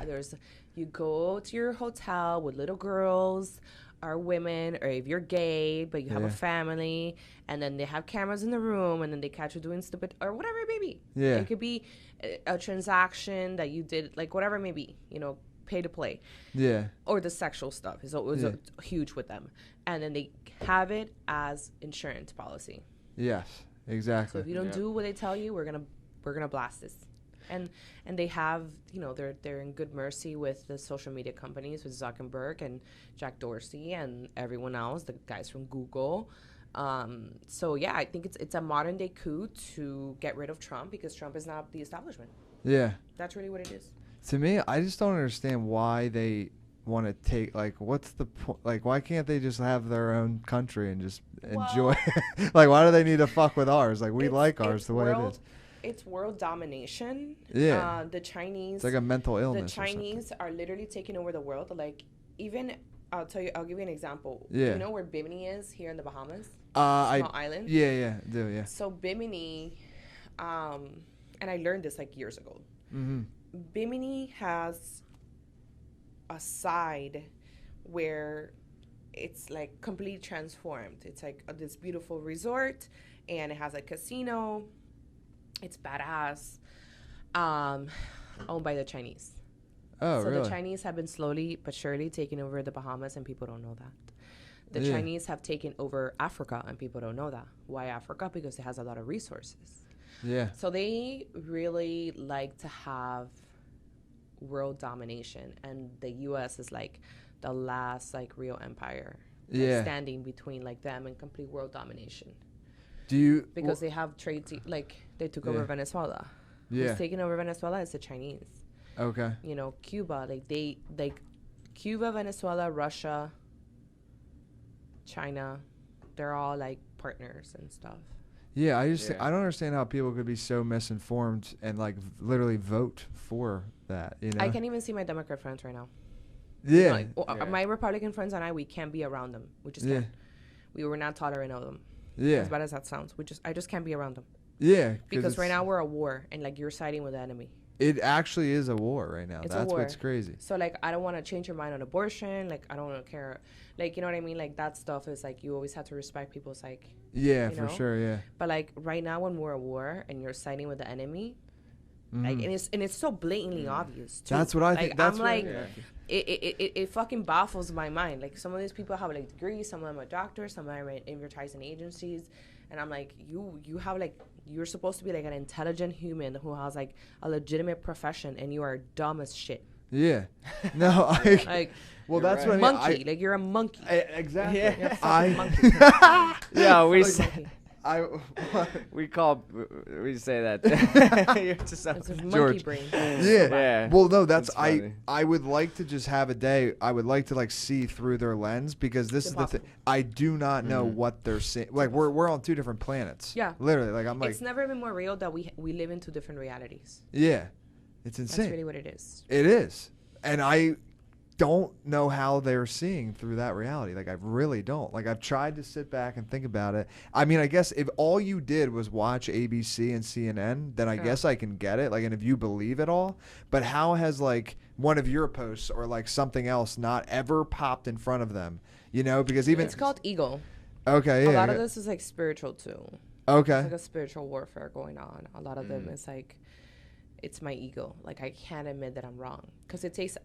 S2: go to your hotel with little girls. are women, or if you're gay but you have a family, and then they have cameras in the room, and then they catch you doing stupid or whatever it may be.
S1: Yeah.
S2: It could be a transaction that you did, like whatever it may be, you know, pay to play.
S1: Yeah.
S2: Or the sexual stuff is always huge with them. And then they have it as insurance policy.
S1: Yes, exactly.
S2: So if you don't do what they tell you, we're gonna blast this. And they have, you know, they're in good mercy with the social media companies, with Zuckerberg and Jack Dorsey and everyone else, the guys from Google. So yeah, I think it's a modern day coup to get rid of Trump, because Trump is not the establishment.
S1: Yeah.
S2: That's really what it is.
S1: To me, I just don't understand why they want to take, like, what's the point? Like, why can't they just have their own country and just enjoy? Like, why do they need to fuck with ours? Like, we like ours the way it is.
S2: It's world domination.
S1: Yeah.
S2: The Chinese.
S1: It's like a mental illness.
S2: The Chinese are literally taking over the world. Like, even, I'll give you an example.
S1: Yeah.
S2: Do you know where Bimini is here in the Bahamas? Small island?
S1: Yeah, yeah.
S2: So Bimini, and I learned this like years ago.
S1: Mm-hmm.
S2: Bimini has a side where it's like completely transformed. It's like this beautiful resort, and it has a casino. It's badass. Owned by the Chinese.
S1: Oh,
S2: so
S1: really?
S2: The Chinese have been slowly but surely taking over the Bahamas, and people don't know that. The Chinese have taken over Africa, and people don't know that. Why Africa? Because it has a lot of resources.
S1: Yeah.
S2: So they really like to have world domination, and the U.S. is like the last like real empire standing between like them and complete world domination. Because they have trade like they took over Venezuela. Who's taking over Venezuela is the Chinese.
S1: Okay.
S2: You know, Cuba, Cuba, Venezuela, Russia, China, they're all like partners and stuff.
S1: Yeah, I don't understand how people could be so misinformed and like literally vote for that. You know,
S2: I can't even see my Democrat friends right now.
S1: Yeah.
S2: You know, my Republican friends and we can't be around them. We just can't. We were not tolerant of them.
S1: Yeah.
S2: As bad as that sounds, I just can't be around them.
S1: Yeah.
S2: Because right now we're at war, and like you're siding with the enemy.
S1: It actually is a war right now.
S2: It's
S1: That's
S2: a war.
S1: what's crazy.
S2: So like I don't want to change your mind on abortion. Like I don't want to care. Like, you know what I mean? Like that stuff is like you always have to respect people's like.
S1: Yeah,
S2: you
S1: for
S2: know?
S1: sure. Yeah.
S2: But like right now when we're at war and you're siding with the enemy, like and it's so blatantly obvious too.
S1: That's what I think. That's
S2: I'm like, it fucking baffles my mind. Like some of these people have like degrees, some of them are doctors, some of them are in advertising agencies, and I'm like, you have like, you're supposed to be like an intelligent human who has like a legitimate profession, and you are dumb as shit.
S1: Yeah. No,
S2: like.
S1: Well, that's
S2: right.
S1: what I mean.
S2: Monkey, like you're a monkey.
S1: Exactly.
S2: Yeah. You're a fucking monkey.
S3: Yeah, we
S2: say.
S3: We say that. You're just
S2: it's a monkey
S1: George.
S2: brain.
S1: Yeah. Well, no, that's
S3: funny.
S1: I would like to just have a day. I would like to like see through their lens, because this is the thing. I do not know what they're seeing. Like we're on two different planets.
S2: Yeah.
S1: Literally, like I'm like.
S2: It's never been more real that we live in two different realities.
S1: Yeah. It's insane.
S2: That's really what it is.
S1: It is, and I don't know how they're seeing through that reality. Like I really don't. Like I've tried to sit back and think about it. I mean, I guess if all you did was watch ABC and CNN, then I guess I can get it. Like, and if you believe it all, but how has like one of your posts or like something else not ever popped in front of them? You know, because even
S2: it's called ego.
S1: Okay. Yeah.
S2: A lot of this is like spiritual too.
S1: Okay.
S2: It's like a spiritual warfare going on. A lot of them is like, it's my ego. Like I can't admit that I'm wrong, because it takes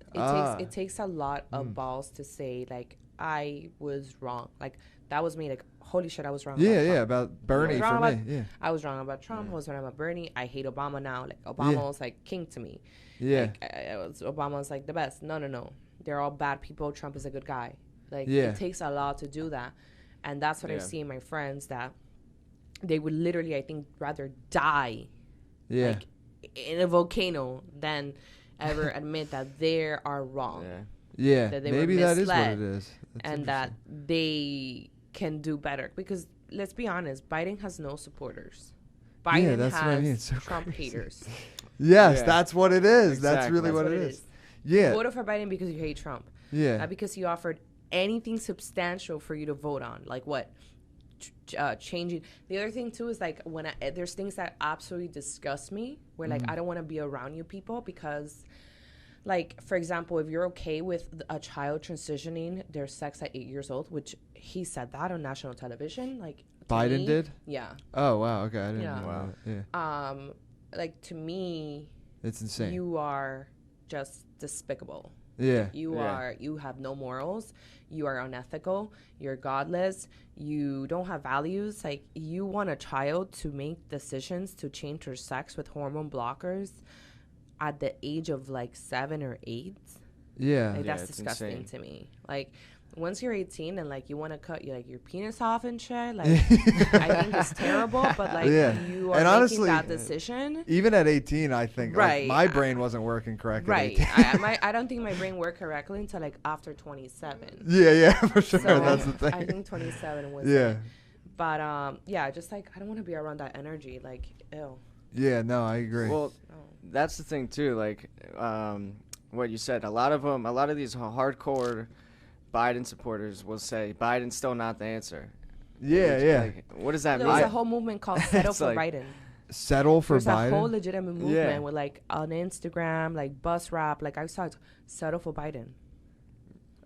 S2: a lot of balls to say like I was wrong. Like that was me. Like holy shit, I was wrong.
S1: About Bernie for me. Yeah,
S2: I was wrong about Trump. I was wrong about Bernie. I hate Obama now. Like Obama was like king to me.
S1: Yeah,
S2: like, Obama was like the best. No. They're all bad people. Trump is a good guy. Like it takes a lot to do that, and that's what I see in my friends, that they would literally, I think, rather die.
S1: Yeah.
S2: Like, in a volcano than ever admit that they are wrong.
S1: Yeah.
S2: That they
S1: Maybe
S2: were
S1: that is what
S2: misled,
S1: it is.
S2: and that they can do better. Because let's be honest, Biden has no supporters. Biden has
S1: what I mean. So
S2: Trump
S1: crazy.
S2: haters.
S1: Yes, that's what it is.
S3: Exactly.
S1: That's really what it is.
S2: You voted for Biden because you hate Trump.
S1: Yeah.
S2: Not because he offered anything substantial for you to vote on. Like what? Changing. The other thing too is like when there's things that absolutely disgust me, where like I don't want to be around you people, because like, for example, if you're okay with a child transitioning their sex at 8 years old, which he said that on national television, like
S1: Biden did?
S2: Yeah.
S1: Oh, wow. Okay. I didn't know
S3: Wow.
S1: that. Yeah.
S2: Like, to me,
S1: it's insane.
S2: You are just despicable.
S1: Yeah.
S2: You have no morals. You are unethical. You're godless. You don't have values. Like, you want a child to make decisions to change her sex with hormone blockers at the age of like 7 or 8.
S1: Yeah.
S2: Like, that's disgusting to me. Like, once you're 18 and like you want to cut your penis off and shit, like I think it's terrible. But like you are making that decision.
S1: Even at 18, I think like, my brain wasn't working correctly.
S2: Right. I don't think my brain worked correctly until like after 27.
S1: Yeah, for sure.
S2: So
S1: that's the thing.
S2: I think 27 was.
S1: Yeah.
S2: But just like I don't want to be around that energy. Like, ew.
S1: Yeah. No, I agree.
S3: Well, that's the thing too. Like, what you said. A lot of these hardcore Biden supporters will say Biden's still not the answer.
S1: Yeah.
S3: Like, what does that mean?
S2: There's a whole movement called Settle for Biden.
S1: Settle for Biden?
S2: There's a whole legitimate movement with like on Instagram, like bus rap. Like I saw it, Settle for Biden.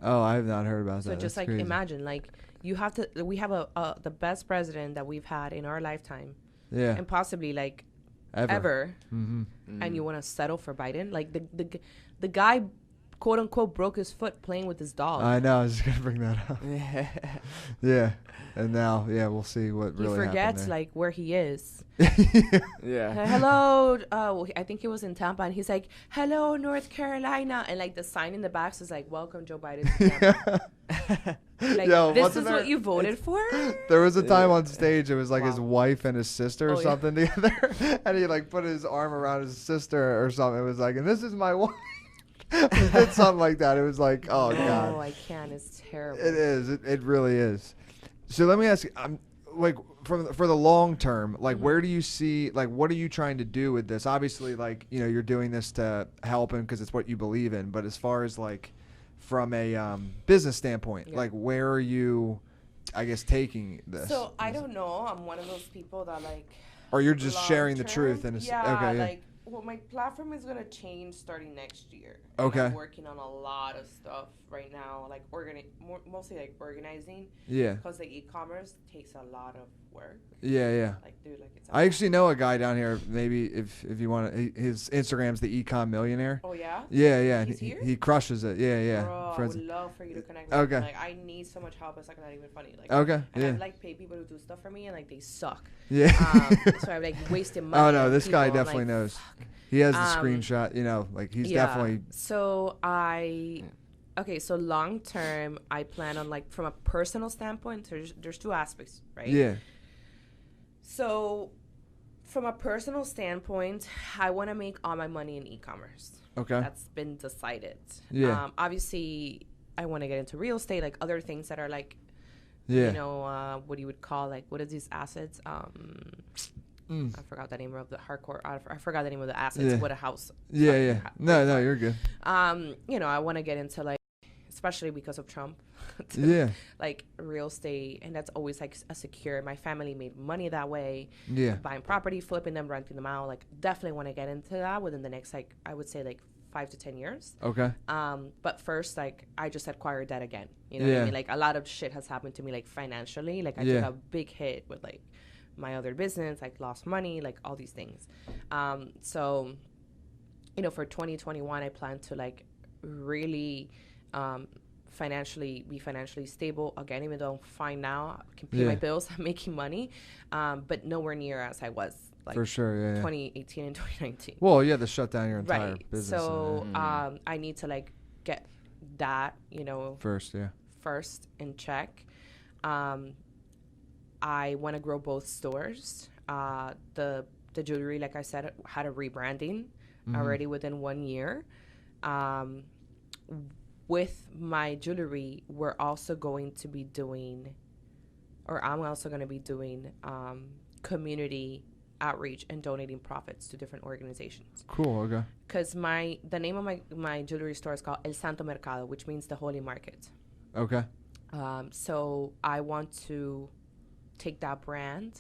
S1: Oh, I have not heard about that.
S2: So just like crazy. Imagine, like we have the best president that we've had in our lifetime. Yeah. And possibly like ever. Mm-hmm. And you want to settle for Biden? Like the guy, quote unquote, broke his foot playing with his dog.
S1: I know. I was just gonna bring that up. Yeah. And now, we'll see what really happened. He forgets
S2: like where he is.
S3: Yeah.
S2: Hello. I think he was in Tampa, and he's like, "Hello, North Carolina," and like the sign in the back says like, "Welcome, Joe Biden." Like, this is what you voted for?
S1: There was a time on stage, it was like his wife and his sister or something together, and he like put his arm around his sister or something. It was like, and this is my wife. It's something like that. It was like, oh God.
S2: Oh, I can't. It's terrible.
S1: It is. It really is. So let me ask you, like for the long term, like where do you see, like what are you trying to do with this? Obviously, like you're doing this to help him because it's what you believe in. But as far as like from a business standpoint, like where are you, I guess, taking this?
S2: So I don't know. I'm one of those people that like.
S1: Or you're just sharing the truth and
S2: like. Well, my platform is gonna change starting next year. Okay. I'm working on a lot of stuff right now, like mostly like organizing. Yeah. Because like e-commerce takes a lot of work.
S1: Yeah.
S2: Like, dude, like it's.
S1: I actually know a guy down here. Maybe if you want to, his Instagram's the Ecom Millionaire.
S2: Oh yeah.
S1: Yeah.
S2: He's here?
S1: He crushes it. Yeah.
S2: Bro, I would love for you to connect with him. Like I need so much help. It's like not even funny. Like.
S1: Okay.
S2: And I like pay people to do stuff for me, and like they suck.
S1: Yeah.
S2: So I'm like wasting money.
S1: Oh no, this guy definitely knows. He has the screenshot, like he's definitely.
S2: So so long term, I plan on like from a personal standpoint, there's two aspects, right?
S1: Yeah.
S2: So from a personal standpoint, I want to make all my money in e-commerce. Okay. That's been decided. Yeah. Obviously, I want to get into real estate, like other things that are like, what you would call like, what are these assets? I forgot the name of the hardcore. I forgot the name of the assets. What a house.
S1: Yeah. No, you're good.
S2: I want to get into like, especially because of Trump. Like real estate, and that's always like a secure. My family made money that way. Yeah. Buying property, flipping them, renting them out. Like definitely want to get into that within the next like I would say like 5 to 10 years. Okay. But first, like I just acquired that again. You know what I mean? Like a lot of shit has happened to me like financially. Like I took a big hit with like my other business, like lost money, like all these things. So, for 2021, I plan to like really be financially stable. Again, even though I'm fine now, I can pay my bills, I'm making money, but nowhere near as I was. Like
S1: for sure,
S2: 2018 and 2019.
S1: Well, you had to shut down your entire business.
S2: So I need to like get that, first in check. I want to grow both stores. The jewelry, like I said, had a rebranding already within 1 year. With my jewelry, I'm also going to be doing community outreach and donating profits to different organizations.
S1: Cool. Okay.
S2: Because the name of my jewelry store is called El Santo Mercado, which means the Holy Market. Okay. So I want to take that brand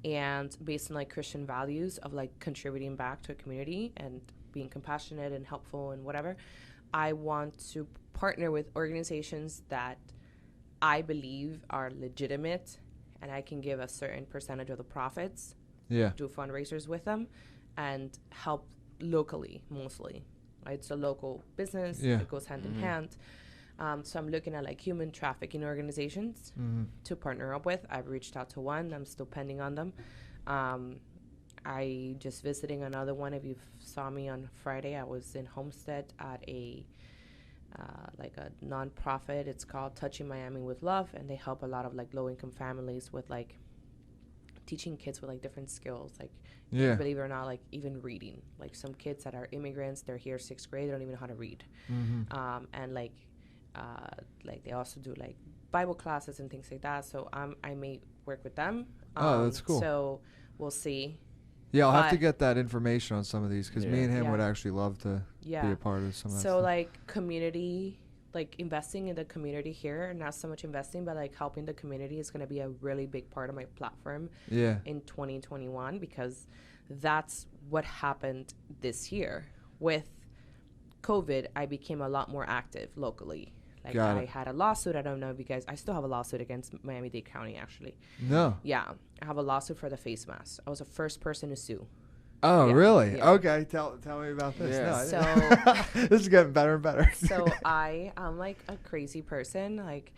S2: and based on like Christian values of like contributing back to a community and being compassionate and helpful and whatever. I want to partner with organizations that I believe are legitimate, and I can give a certain percentage of the profits, do fundraisers with them, and help locally mostly. Right? It's a local business. It goes hand in hand. So I'm looking at like human trafficking organizations to partner up with. I've reached out to one. I'm still pending on them. I just visiting another one. If you saw me on Friday, I was in Homestead at a like a nonprofit. It's called Touching Miami with Love, and they help a lot of like low-income families with like teaching kids with like different skills, like believe it or not, like even reading. Like some kids that are immigrants, they're here 6th grade, they don't even know how to read, and like they also do like Bible classes and things like that. So I may work with them.
S1: That's cool.
S2: So we'll see.
S1: Yeah, I'll have to get that information on some of these because me and him would actually love to be a part of some of that
S2: So
S1: stuff.
S2: like community, like investing in the community here, not so much investing, but like helping the community is going to be a really big part of my platform in 2021, because that's what happened this year. With COVID, I became a lot more active locally. Like I had a lawsuit. I don't know if you guys, I still have a lawsuit against Miami-Dade County, actually.
S1: No.
S2: Yeah. I have a lawsuit for the face mask. I was the first person to sue.
S1: Oh, really? Yeah. Okay. Tell me about this.
S2: Yeah.
S1: No, this is getting better and better.
S2: So I'm like a crazy person. Like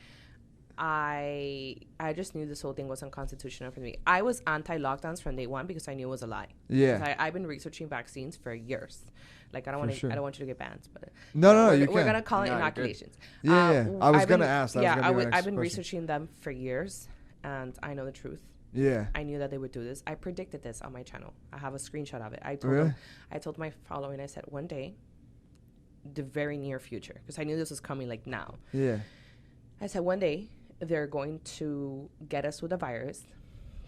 S2: I just knew this whole thing was unconstitutional for me. I was anti-lockdowns from day one because I knew it was a lie.
S1: Yeah.
S2: I've been researching vaccines for years. Like I don't want you to get banned, but
S1: no,
S2: we're gonna call it inoculations.
S1: Yeah. I was gonna ask.
S2: I've been researching them for years, and I know the truth.
S1: Yeah.
S2: I knew that they would do this. I predicted this on my channel. I have a screenshot of it. I told my following, I said, one day, the very near future, because I knew this was coming like now.
S1: Yeah.
S2: I said, one day, they're going to get us with a virus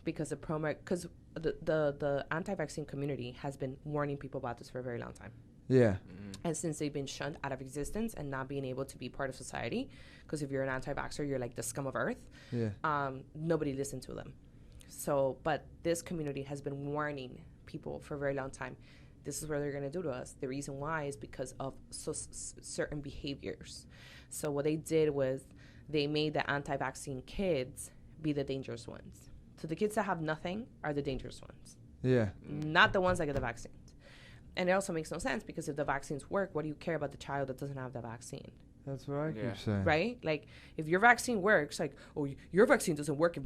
S2: because the anti-vaccine community has been warning people about this for a very long time.
S1: Yeah.
S2: And since they've been shunned out of existence and not being able to be part of society, because if you're an anti-vaxxer, you're like the scum of earth. Yeah. Nobody listened to them. So, but this community has been warning people for a very long time. This is what they're going to do to us. The reason why is because of certain behaviors. So what they did was they made the anti-vaccine kids be the dangerous ones. So the kids that have nothing are the dangerous ones.
S1: Yeah.
S2: Not the ones that get the vaccines. And it also makes no sense, because if the vaccines work, what do you care about the child that doesn't have the vaccine?
S1: That's what I keep saying.
S2: Right? Like, if your vaccine works, like, oh, your vaccine doesn't work if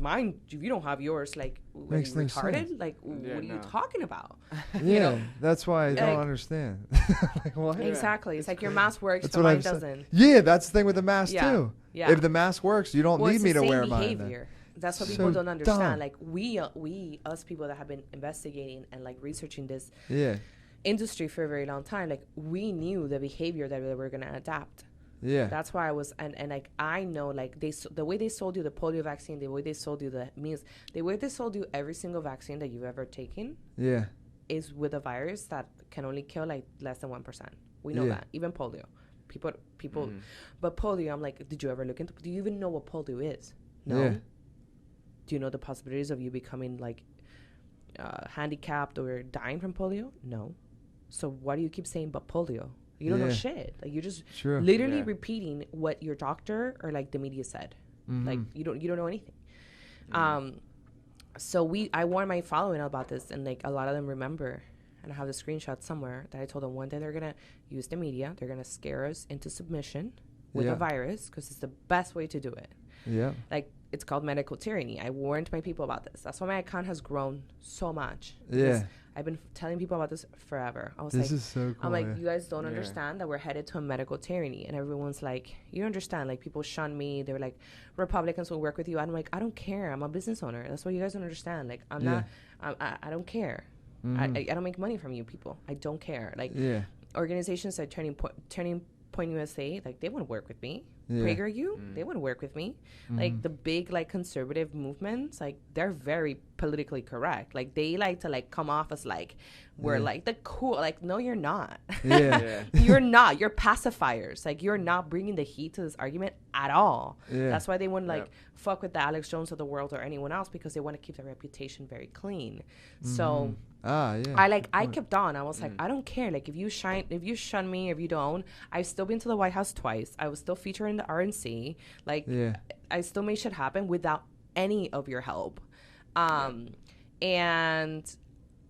S2: you don't have yours, like, are you retarded? Sense. Like, what are you talking about?
S1: Yeah, you know? That's why I don't understand. Like, what?
S2: Exactly. It's like your mask works, but mine doesn't.
S1: Yeah, that's the thing with the mask, too. Yeah. If the mask works, you don't need me to wear mine. Then.
S2: That's what people don't understand. Like, us people that have been investigating and, like, researching this industry for a very long time, like, we knew the behavior that we were going to adapt.
S1: Yeah.
S2: That's why I was, and like, I know, like, the way they sold you the polio vaccine, the way they sold you the measles, the way they sold you every single vaccine that you've ever taken is with a virus that can only kill, like, less than 1%. We know that. Even polio. People, but polio, I'm like, did you ever look into, do you even know what polio is? No. Yeah. Do you know the possibilities of you becoming, like, handicapped or dying from polio? No. So why do you keep saying but polio? You don't know shit. Like, you're just literally repeating what your doctor or, like, the media said. Like, you don't know anything. So I warned my following about this, and, like, a lot of them remember, and I have the screenshot somewhere that I told them one day they're gonna use the media, they're gonna scare us into submission with a virus, because it's the best way to do it. Yeah. Like, it's called medical tyranny. I warned my people about this. That's why my account has grown so much. Yeah. I've been telling people about this forever. I was
S1: this is so cool.
S2: I'm like, you guys don't understand that we're headed to a medical tyranny. And everyone's like, you don't understand. Like, people shun me. They were like, Republicans will work with you. I'm like, I don't care. I'm a business owner. That's what you guys don't understand. Like, I'm not, I don't care. I don't make money from you people. I don't care. Like, organizations like Turning Point USA, like, they wouldn't work with me. PragerU, they wouldn't work with me. Like, the big, like, conservative movements, like, they're very politically correct. Like, they like to, like, come off as, like, we're like the cool, like, no, you're not.
S1: Yeah.
S2: You're not. You're pacifiers. Like, you're not bringing the heat to this argument at all.
S1: Yeah.
S2: That's why they wouldn't like fuck with the Alex Jones of the world or anyone else, because they want to keep their reputation very clean. So I kept on. I was like, I don't care. Like, if you shun me, if you don't, I've still been to the White House twice. I was still featured in the RNC. Like, I still made shit happen without any of your help. And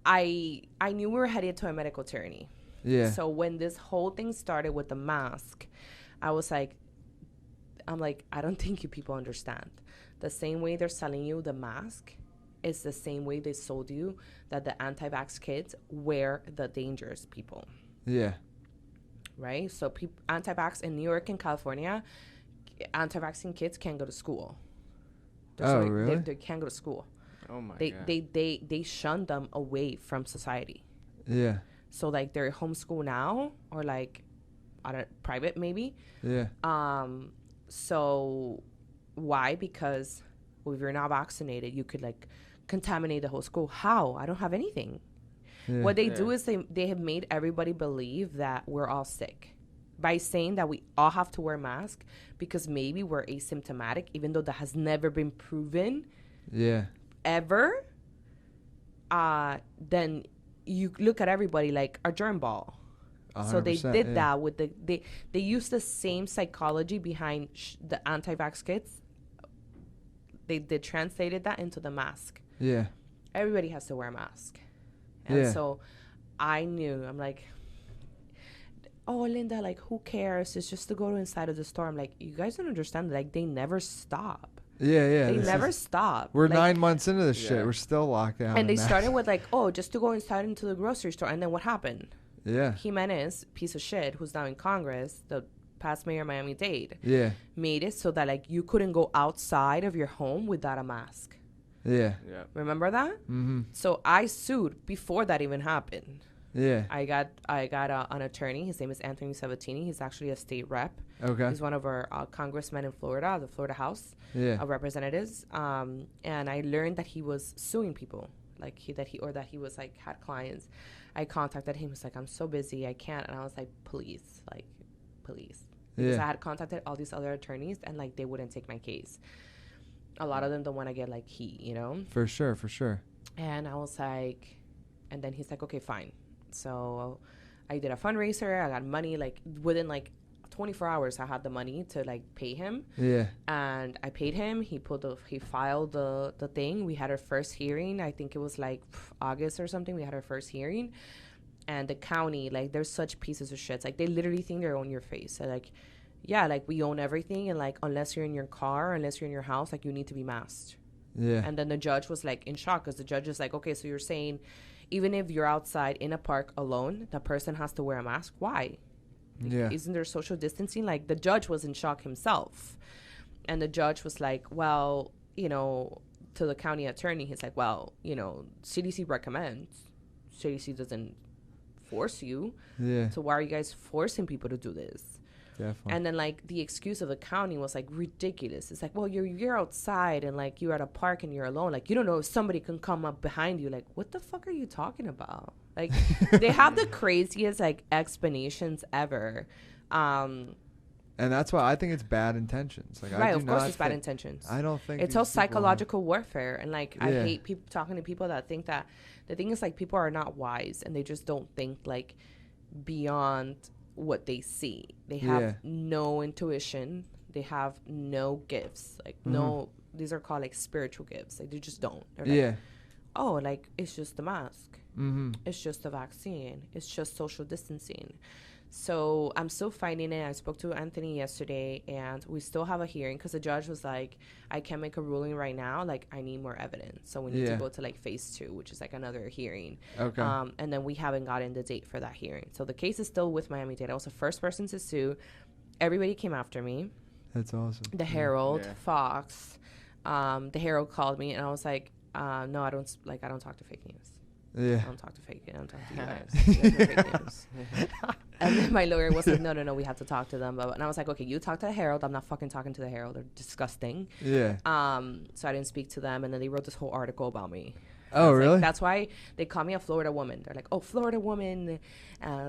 S2: I knew we were headed to a medical tyranny. Yeah. So when this whole thing started with the mask, I was like, I don't think you people understand. The same way they're selling you the mask is the same way they sold you that the anti-vax kids were the dangerous people. Yeah. Right? So anti-vax in New York and California, anti-vaccine kids can't go to school.
S1: Really?
S2: They can't go to school.
S3: Oh my God.
S2: They shun them away from society. Yeah. So like they're homeschool now, or like private maybe. Yeah. So why? Because if you're not vaccinated, you could like contaminate the whole school. How? I don't have anything. Yeah. What they do is they have made everybody believe that we're all sick by saying that we all have to wear masks because maybe we're asymptomatic, even though that has never been proven. Yeah. Ever. Then you look at everybody like a germ ball. So they did that with they used the same psychology behind the anti-vax kids. They translated that into the mask. Yeah. Everybody has to wear a mask. And so I knew, I'm like, oh, Linda, like, who cares? It's just to go inside of the store. I'm like, you guys don't understand. Like, they never stop. Yeah. They never stop.
S1: We're like, 9 months into this shit. We're still locked down.
S2: And they started with like, oh, just to go inside into the grocery store. And then what happened? Yeah. Jimenez, piece of shit, who's now in Congress, the past mayor of Miami-Dade, made it so that like you couldn't go outside of your home without a mask. Yeah. Remember that? Mm-hmm. So I sued before that even happened. Yeah. I got an attorney. His name is Anthony Sabatini. He's actually a state rep. Okay. He's one of our congressmen in Florida, the Florida House of Representatives. And I learned that he was suing people, like he was like had clients. I contacted him. He was like, I'm so busy, I can't. And I was like, please. Because I had contacted all these other attorneys and like they wouldn't take my case. A lot of them don't want to get like heat, you know?
S1: For sure.
S2: And I was like, and then he's like, okay, fine. So I did a fundraiser. I got money, like within like 24 hours, I had the money to like pay him. Yeah. And I paid him. He filed the thing. We had our first hearing. I think it was like August or something. We had our first hearing. And the county, like, there's such pieces of shit. Like, they literally think they own your face. So, like, yeah, like, we own everything. And, like, unless you're in your car, unless you're in your house, like, you need to be masked. Yeah. And then the judge was, like, in shock because the judge is like, okay, so you're saying even if you're outside in a park alone, the person has to wear a mask? Why? Yeah. Isn't there social distancing? Like, the judge was in shock himself. And the judge was like, well, you know, to the county attorney, he's like, well, you know, CDC recommends. CDC doesn't force you. Yeah. So why are you guys forcing people to do this? Definitely. And then, like, the excuse of the county was, like, ridiculous. It's like, well, you're outside and, like, you're at a park and you're alone. Like, you don't know if somebody can come up behind you. Like, what the fuck are you talking about? Like, they have the craziest, like, explanations ever.
S1: And that's why I think it's bad intentions. Like,
S2: right, of course it's bad intentions.
S1: I don't think
S2: it's all psychological warfare. And, like, I hate people talking to people that think that the thing is, like, people are not wise and they just don't think, like, beyond what they see. They have no intuition. They have no gifts. Like, no, these are called, like, spiritual gifts. Like, they just don't. They're like, oh, like, it's just the mask. It's just the vaccine. It's just social distancing. So I'm still fighting it. I spoke to Anthony yesterday, and we still have a hearing because the judge was like, I can't make a ruling right now. Like, I need more evidence. So we need to go to, like, phase 2, which is, like, another hearing. Okay. And then we haven't gotten the date for that hearing. So the case is still with Miami-Dade. I was the first person to sue. Everybody came after me.
S1: That's awesome.
S2: The Herald, Fox. The Herald called me, and I was like, no, I don't talk to fake news. Yeah. I don't talk to fake news. I don't talk to you guys. You guys are fake news. And then my lawyer was like, no, we have to talk to them. And I was like, okay, you talk to the Herald. I'm not fucking talking to the Herald. They're disgusting. Yeah. So I didn't speak to them. And then they wrote this whole article about me.
S1: Oh, really?
S2: Like, that's why they call me a Florida woman. They're like, oh, Florida woman,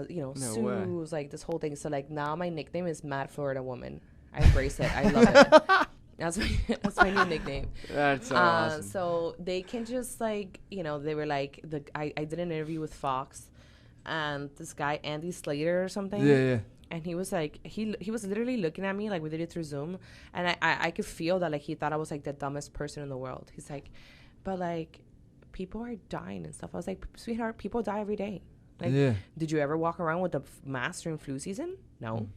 S2: you know,
S3: No
S2: Sue's, like, this whole thing. So, like, now my nickname is Mad Florida Woman. I embrace it. I love it. That's my new nickname.
S3: That's so awesome.
S2: So they can just, like, you know, they were like, I did an interview with Fox, and this guy, Andy Slater or something.
S1: Yeah.
S2: And he was like, he was literally looking at me, like, we did it through Zoom, and I could feel that, like, he thought I was, like, the dumbest person in the world. He's like, but, like, people are dying and stuff. I was like, sweetheart, people die every day. Like, did you ever walk around with a mask during flu season? No.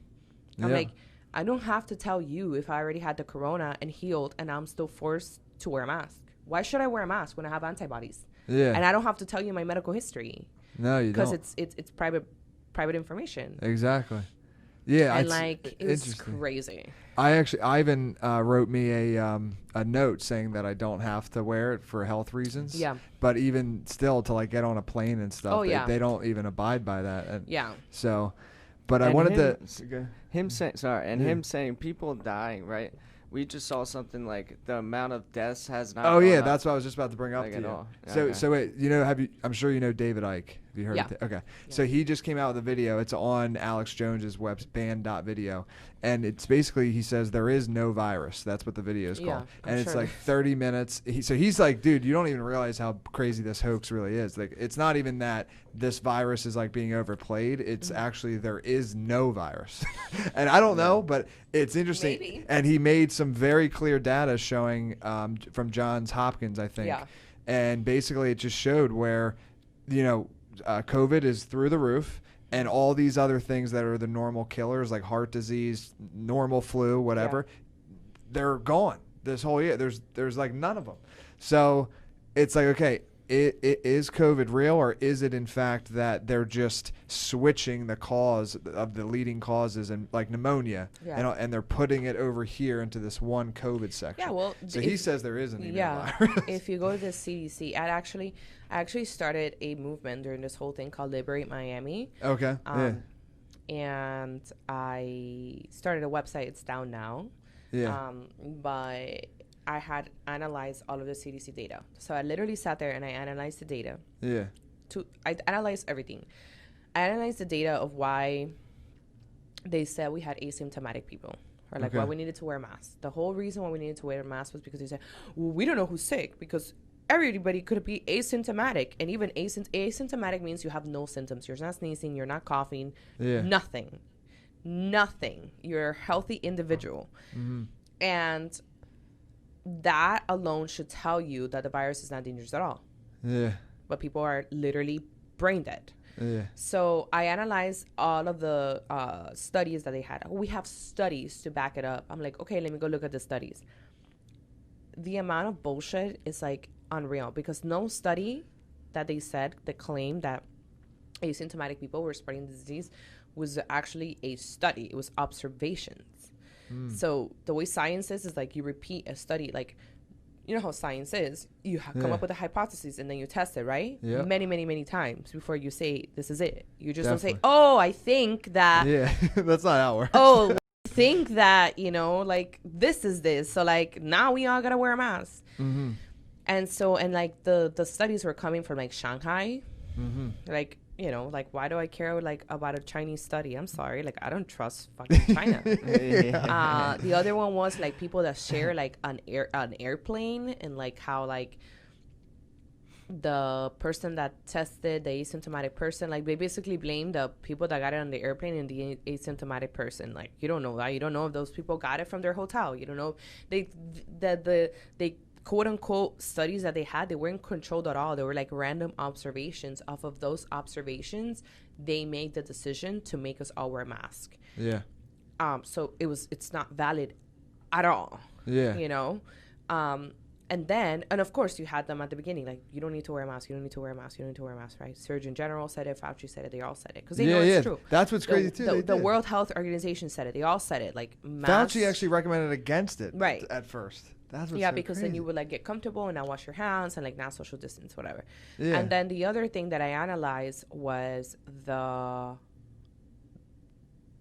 S2: I'm like, I don't have to tell you if I already had the corona and healed and I'm still forced to wear a mask. Why should I wear a mask when I have antibodies? Yeah. And I don't have to tell you my medical history.
S1: No, you don't.
S2: Because it's private information.
S1: Exactly. Yeah.
S2: And like, it was crazy.
S1: Ivan wrote me a note saying that I don't have to wear it for health reasons.
S2: Yeah.
S1: But even still, to like get on a plane and stuff, they don't even abide by that. And so, but I wanted
S3: him saying people dying, right? We just saw something like the amount of deaths has not.
S1: Oh yeah, that's what I was just about to bring up
S3: like
S1: to you.
S3: All.
S1: So wait, you know, I'm sure you know David Icke. Have you heard of it? Okay. Yeah. So he just came out with a video. It's on Alex Jones's band.video. And it's basically, he says there is no virus. That's what the video is called. And it's like 30 minutes. He's like, dude, you don't even realize how crazy this hoax really is. Like, it's not even that this virus is like being overplayed. It's actually, there is no virus. And I don't know, but it's interesting. Maybe. And he made some very clear data showing from Johns Hopkins, I think. Yeah. And basically it just showed where, you know, COVID is through the roof. And all these other things that are the normal killers, like heart disease, normal flu, whatever, they're gone this whole year. There's like none of them. So it's like, okay, is COVID real, or is it in fact that they're just switching the cause of the leading causes, and like pneumonia, and they're putting it over here into this one COVID section? Yeah, well, so he says there isn't even a virus.
S2: If you go to the CDC, I actually started a movement during this whole thing called Liberate Miami.
S1: Okay.
S2: And I started a website. It's down now.
S1: Yeah.
S2: But I had analyzed all of the CDC data. So I literally sat there and I analyzed the data.
S1: Yeah.
S2: I analyzed everything. I analyzed the data of why they said we had asymptomatic people, or like why we needed to wear masks. The whole reason why we needed to wear a mask was because they said, well, we don't know who's sick, because everybody could be asymptomatic. And even asymptomatic means you have no symptoms. You're not sneezing. You're not coughing. Yeah. Nothing. You're a healthy individual. Mm-hmm. And that alone should tell you that the virus is not dangerous at all.
S1: Yeah.
S2: But people are literally brain dead.
S1: Yeah.
S2: So I analyzed all of the studies that they had. We have studies to back it up. I'm like, okay, let me go look at the studies. The amount of bullshit is like unreal, because no study that they said that claimed that asymptomatic people were spreading the disease was actually a study. It was observations. So the way science is like you repeat a study. Like, you know how science is. You come up with a hypothesis and then you test it, right?
S1: Yeah.
S2: Many, many, many times before you say this is it. You just don't say, oh, I think that.
S1: Yeah, that's not how it works.
S2: Oh, I think that, you know, like this is this. So like now we all gotta wear a mask.
S1: Mm-hmm.
S2: And so, and like the studies were coming from like Shanghai.
S1: Mm-hmm.
S2: Like, you know, like, why do I care like about a Chinese study? I'm sorry, like I don't trust fucking China. The other one was like people that share like an airplane, and like how like the person that tested the asymptomatic person, like they basically blame the people that got it on the airplane and the asymptomatic person. Like, you don't know that. You don't know if those people got it from their hotel. You don't know they quote unquote studies that they had, they weren't controlled at all. They were like random observations. Off of those observations, they made the decision to make us all wear masks.
S1: Yeah.
S2: So it's not valid at all.
S1: Yeah.
S2: You know? And of course you had them at the beginning, like, you don't need to wear a mask, you don't need to wear a mask, you don't need to wear a mask, right? Surgeon General said it, Fauci said it, they all said it. Because they know it's true.
S1: That's what's crazy too.
S2: The World Health Organization said it. They all said it. Like,
S1: masks. Fauci actually recommended against it
S2: right
S1: at first. That's what's
S2: because
S1: crazy.
S2: then you would like get comfortable and now wash your hands and like now social distance, whatever.
S1: Yeah.
S2: And then the other thing that I analyzed was the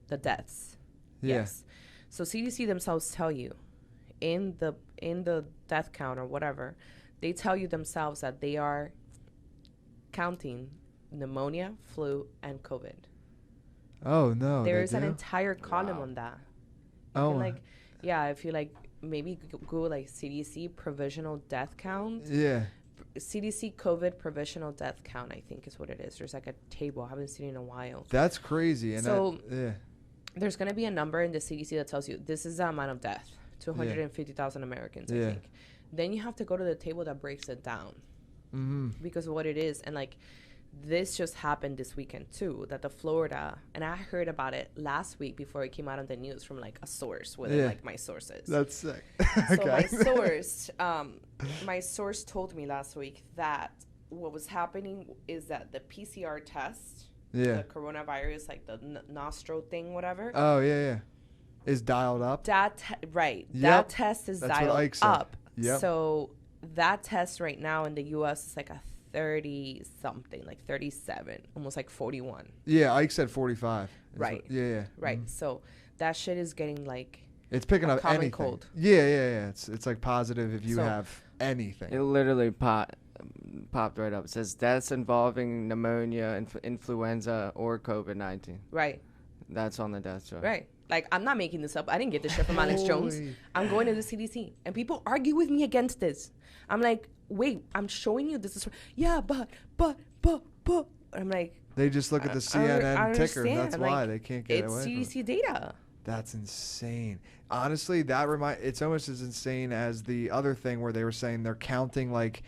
S2: deaths.
S1: Yeah.
S2: Yes. So CDC themselves tell you in the death count or whatever, they tell you themselves that they are counting pneumonia, flu, and COVID.
S1: Oh no!
S2: There's an entire column on that. If you like, maybe Google like CDC provisional death count.
S1: Yeah.
S2: CDC COVID provisional death count, I think is what it is. There's like a table. I haven't seen it in a while.
S1: That's crazy. And
S2: so there's going to be a number in the CDC that tells you this is the amount of death, 250,000 Americans, I think. Then you have to go to the table that breaks it down because of what it is. And like, this just happened this weekend too, that the Florida, and I heard about it last week before it came out on the news from like a source within like my sources.
S1: That's sick.
S2: So my source told me last week that what was happening is that the PCR test, the coronavirus, like the nostril thing, whatever.
S1: Oh yeah, is dialed up.
S2: That test is dialed up.
S1: Yep.
S2: So that test right now in the U.S. is like a 30 something, like 37, almost like 41.
S1: Yeah, Ike said 45.
S2: Right. Right. So that shit is getting like,
S1: it's picking up anything.
S2: Cold.
S1: Yeah. It's like positive if you have anything.
S3: It literally popped right up. It says deaths involving pneumonia, influenza, or COVID-19.
S2: Right.
S3: That's on the death chart.
S2: Right. Like, I'm not making this up. I didn't get this shit from Alex Jones. I'm going to the CDC. And people argue with me against this. I'm like, wait, I'm showing you this is... Yeah, but... I'm like...
S1: They just look at the CNN ticker. That's why they can't get away
S2: from it. It's CDC data.
S1: That's insane. Honestly, it's almost as insane as the other thing where they were saying they're counting, like,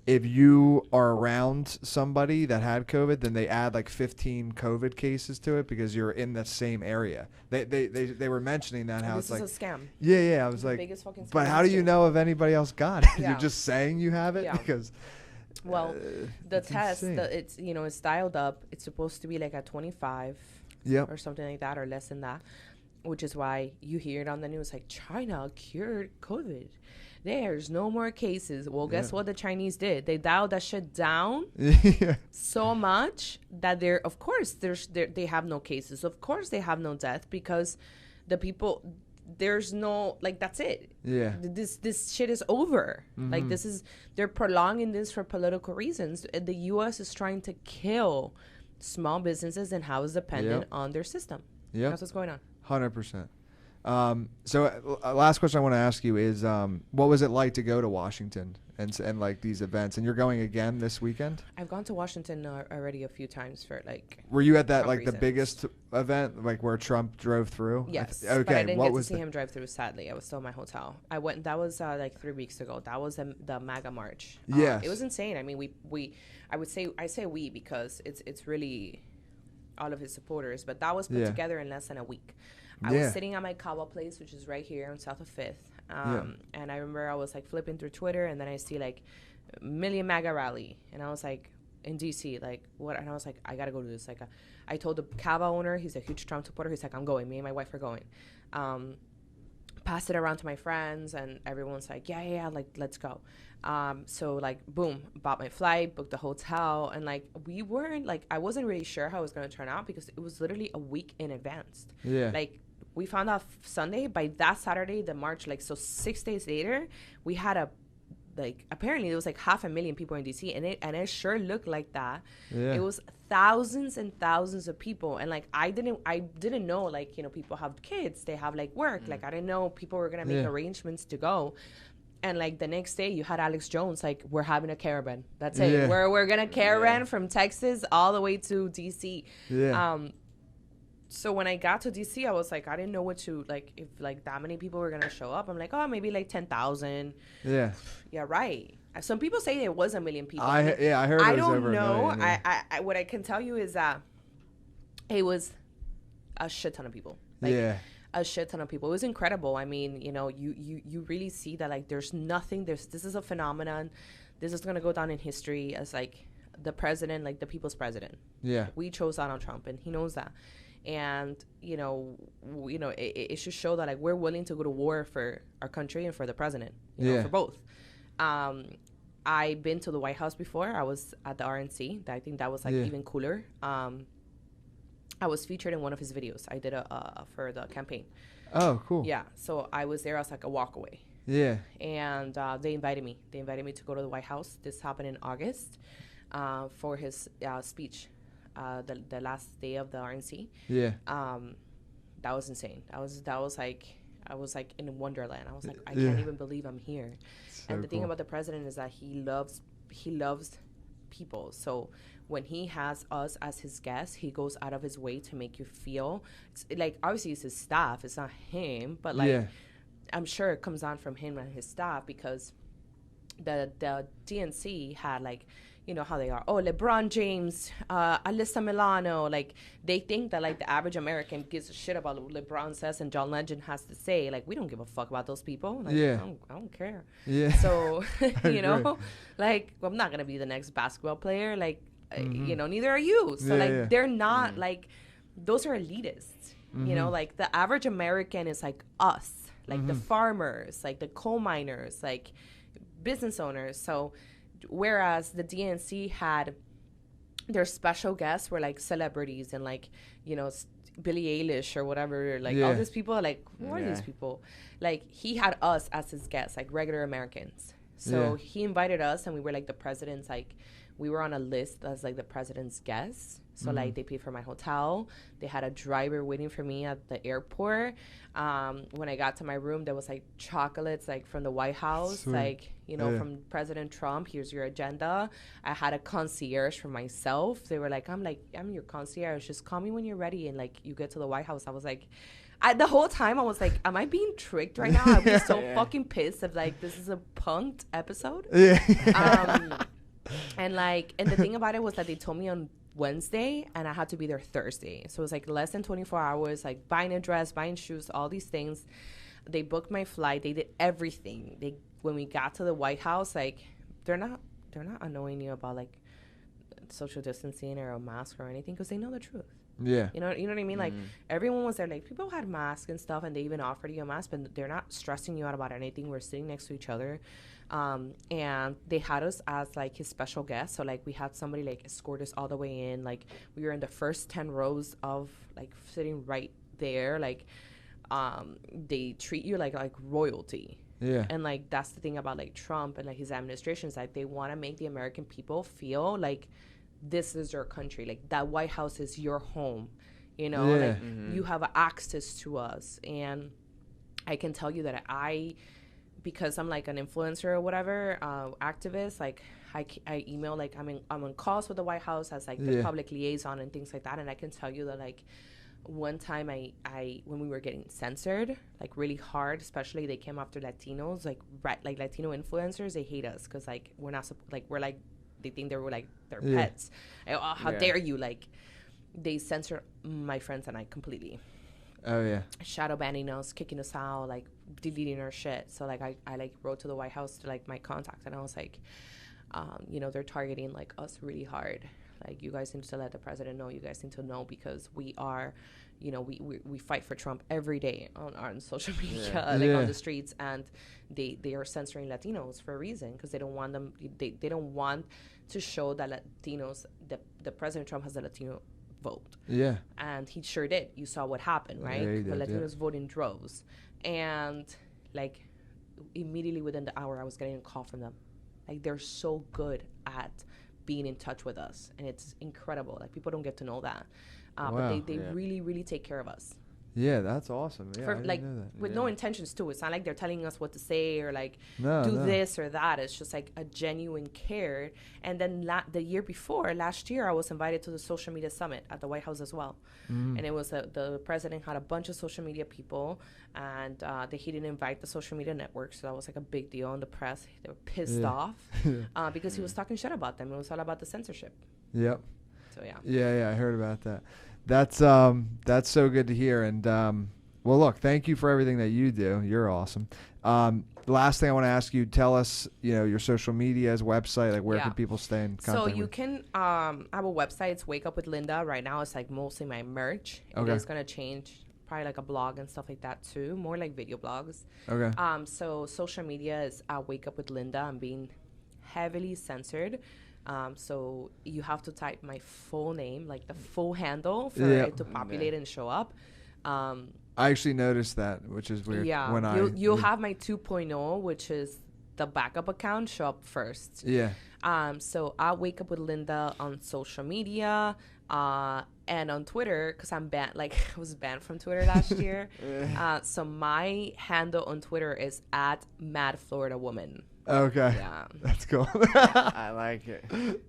S1: if you are around somebody that had COVID, then they add like 15 COVID cases to it because you're in the same area. They were mentioning that, how
S2: this
S1: it's like...
S2: This is a scam.
S1: Yeah. I was like, biggest fucking scam, but how do you know if anybody else got it? Yeah. You're just saying you have it?
S2: Yeah.
S1: Because...
S2: Well, the test, it's it's dialed up. It's supposed to be like at 25 or something like that, or less than that, which is why you hear it on the news like China cured COVID. There's no more cases. Well, guess what the Chinese did? They dialed that shit down so much that they have no cases. Of course they have no death because the people... There's no, like, that's it.
S1: Yeah.
S2: This shit is over.
S1: Mm-hmm.
S2: Like, they're prolonging this for political reasons. The U.S. is trying to kill small businesses and house dependent on their system.
S1: Yeah.
S2: That's what's going on.
S1: 100%. So last question I want to ask you is, what was it like to go to Washington and like these events? And you're going again this weekend?
S2: I've gone to Washington already a few times for like...
S1: Were you at that, like,
S2: reasons.
S1: the biggest event, like where Trump drove through?
S2: Yes.
S1: Okay.
S2: But I didn't get to see him drive through, sadly. I was still in my hotel. I went, that was like 3 weeks ago. That was the MAGA march.
S1: Yes.
S2: It was insane. I mean, I say we because it's really all of his supporters, but that was put together in less than a week. I was sitting at my Kawa place, which is right here on South of 5th. And I remember I was like flipping through Twitter, and then I see like a million MAGA rally. And I was like, in DC, like, what? And I was like, I got to go to this. Like, I told the Kava owner, he's a huge Trump supporter. He's like, I'm going. Me and my wife are going. Passed it around to my friends, and everyone's like, yeah, like, let's go. So, like, boom, bought my flight, booked the hotel, and, like, we weren't, like, I wasn't really sure how it was going to turn out because it was literally a week in advance.
S1: Yeah.
S2: Like, we found out Sunday. By that Saturday, the march, like, so 6 days later, we had apparently there was like 500,000 people in DC, and it sure looked like that. Yeah. It was thousands and thousands of people, and like I didn't know, like, you know, people have kids, they have like work, like I didn't know people were gonna make arrangements to go. And like the next day you had Alex Jones like, we're having a caravan, that's it, we're gonna caravan from Texas all the way to DC. So when I got to DC, I was like, I didn't know what to, like, if, like, that many people were going to show up. I'm like, oh, maybe, like, 10,000.
S1: Yeah.
S2: Yeah, right. Some people say it was 1 million people.
S1: I heard it was over 1 million. I don't know.
S2: I what I can tell you is that it was a shit ton of people. Like, a shit ton of people. It was incredible. I mean, you know, you really see that, like, there's nothing. This is a phenomenon. This is going to go down in history as, like, the president, like, the people's president. Yeah. We chose Donald Trump, and he knows that. And, you know, it should show that, like, we're willing to go to war for our country and for the president, you know, for both. I've been to the White House before. I was at the RNC. I think that was, like, even cooler. I was featured in one of his videos. I did for the campaign.
S1: Oh, cool.
S2: Yeah. So I was there. I was like a walk away.
S1: Yeah.
S2: And they invited me. They invited me to go to the White House. This happened in August for his speech, the last day of the RNC.
S1: Yeah.
S2: That was insane. I was like in Wonderland. I was like, I can't even believe I'm here.
S1: So
S2: and the thing
S1: cool.
S2: about the president is that he loves people. So when he has us as his guests, he goes out of his way to make you feel like, obviously it's his staff, it's not him, but like I'm sure it comes on from him and his staff, because the DNC had, like, you know how they are. Oh, LeBron James, Alyssa Milano. Like, they think that, like, the average American gives a shit about what LeBron says and John Legend has to say. Like, we don't give a fuck about those people. Like, I don't care. Yeah. So, you know, like, well, I'm not going to be the next basketball player. Like, you know, neither are you. So, they're not, like, those are elitists. You know, like, the average American is like us. Like, the farmers, like, the coal miners, like, business owners. So, whereas the DNC had their special guests were like celebrities and, like, you know, Billie Eilish or whatever, like all these people, like, who are these people? Like, he had us as his guests, like regular Americans. So he invited us, and we were like the president's, like, we were on a list as like the president's guests. So like, they paid for my hotel. They had a driver waiting for me at the airport. When I got to my room, there was like chocolates, like, from the White House. Sweet. Like, you know, from President Trump. Here's your agenda. I had a concierge for myself. They were like, I'm your concierge. Just call me when you're ready, and like, you get to the White House. I was like, the whole time I was like, am I being tricked right now? I was so fucking pissed of, like, this is a punked episode. And the thing about it was that they told me on Wednesday, and I had to be there Thursday. So it was like less than 24 hours, like buying a dress, buying shoes, all these things. They booked my flight. They did everything. When we got to the White House, like, they're not annoying you about, like, social distancing or a mask or anything, because they know the truth.
S1: Yeah.
S2: You know what I mean? Like, everyone was there. Like, people had masks and stuff, and they even offered you a mask, but they're not stressing you out about anything. We're sitting next to each other. And they had us as, like, his special guests. So, like, we had somebody, like, escort us all the way in. Like, we were in the first 10 rows of, like, sitting right there. Like, they treat you like royalty. Yeah. And, like, that's the thing about, like, Trump and, like, his administration is, like, they want to make the American people feel like this is your country. Like, that White House is your home. You know, like, you have access to us. And I can tell you that because I'm, like, an influencer or whatever, activist, like, I email, like, I'm on calls with the White House as, like, the public liaison and things like that. And I can tell you that, like, one time when we were getting censored, like, really hard, especially they came after Latinos, like, like Latino influencers, they hate us because, like, we're not, like, we're, like, they think they were, like, their pets. Like, oh, how dare you? Like, they censored my friends and I completely.
S1: Oh, yeah.
S2: Shadow banning us, kicking us out, like, deleting our shit. So, like, I like, wrote to the White House to, like, my contacts, and I was like, you know, they're targeting, like, us really hard. Like, you guys need to let the president know. You guys need to know, because we are, you know, we fight for Trump every day on social media, on the streets, and they are censoring Latinos for a reason, because they don't want them. They don't want to show that Latinos, the President Trump has a Latino vote. Yeah. And he sure did. You saw what happened, right? The Latinos vote in droves, and, like, immediately within the hour, I was getting a call from them. Like, they're so good at being in touch with us, and it's incredible. Like, people don't get to know that, but they really, really take care of us.
S1: Yeah, that's awesome. Yeah,
S2: for, like, with no intentions too. It's not like they're telling us what to say or, like, do this or that. It's just, like, a genuine care. And then the year before, last year, I was invited to the social media summit at the White House as well. And it was the president had a bunch of social media people, and he didn't invite the social media network, so that was, like, a big deal in the press. They were pissed off because he was talking shit about them. It was all about the censorship.
S1: Yep.
S2: So
S1: yeah, I heard about that. That's so good to hear. And well, look, thank you for everything that you do. You're awesome. Last thing I want to ask you, tell us, you know, your social medias, website, like, where can people stay in contact?
S2: So you can I have a website. It's Wake Up with Linda. Right now it's, like, mostly my merch. Okay. It's gonna change, probably, like, a blog and stuff like that too, more like video blogs. Okay. So social media is Wake Up with Linda. I'm being heavily censored. So you have to type my full name, like the full handle, for it to populate and show up.
S1: I actually noticed that, which is weird.
S2: Yeah, you'll have my 2.0, which is the backup account, show up first.
S1: Yeah.
S2: So I wake up with Linda on social media and on Twitter, because I'm banned. Like, I was banned from Twitter last year. So my handle on Twitter is @MadFloridaWoman.
S1: Okay.
S2: Yeah.
S1: That's cool.
S3: I like it.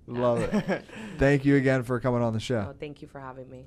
S1: Love it. Thank you again for coming on the show.
S2: Oh, thank you for having me.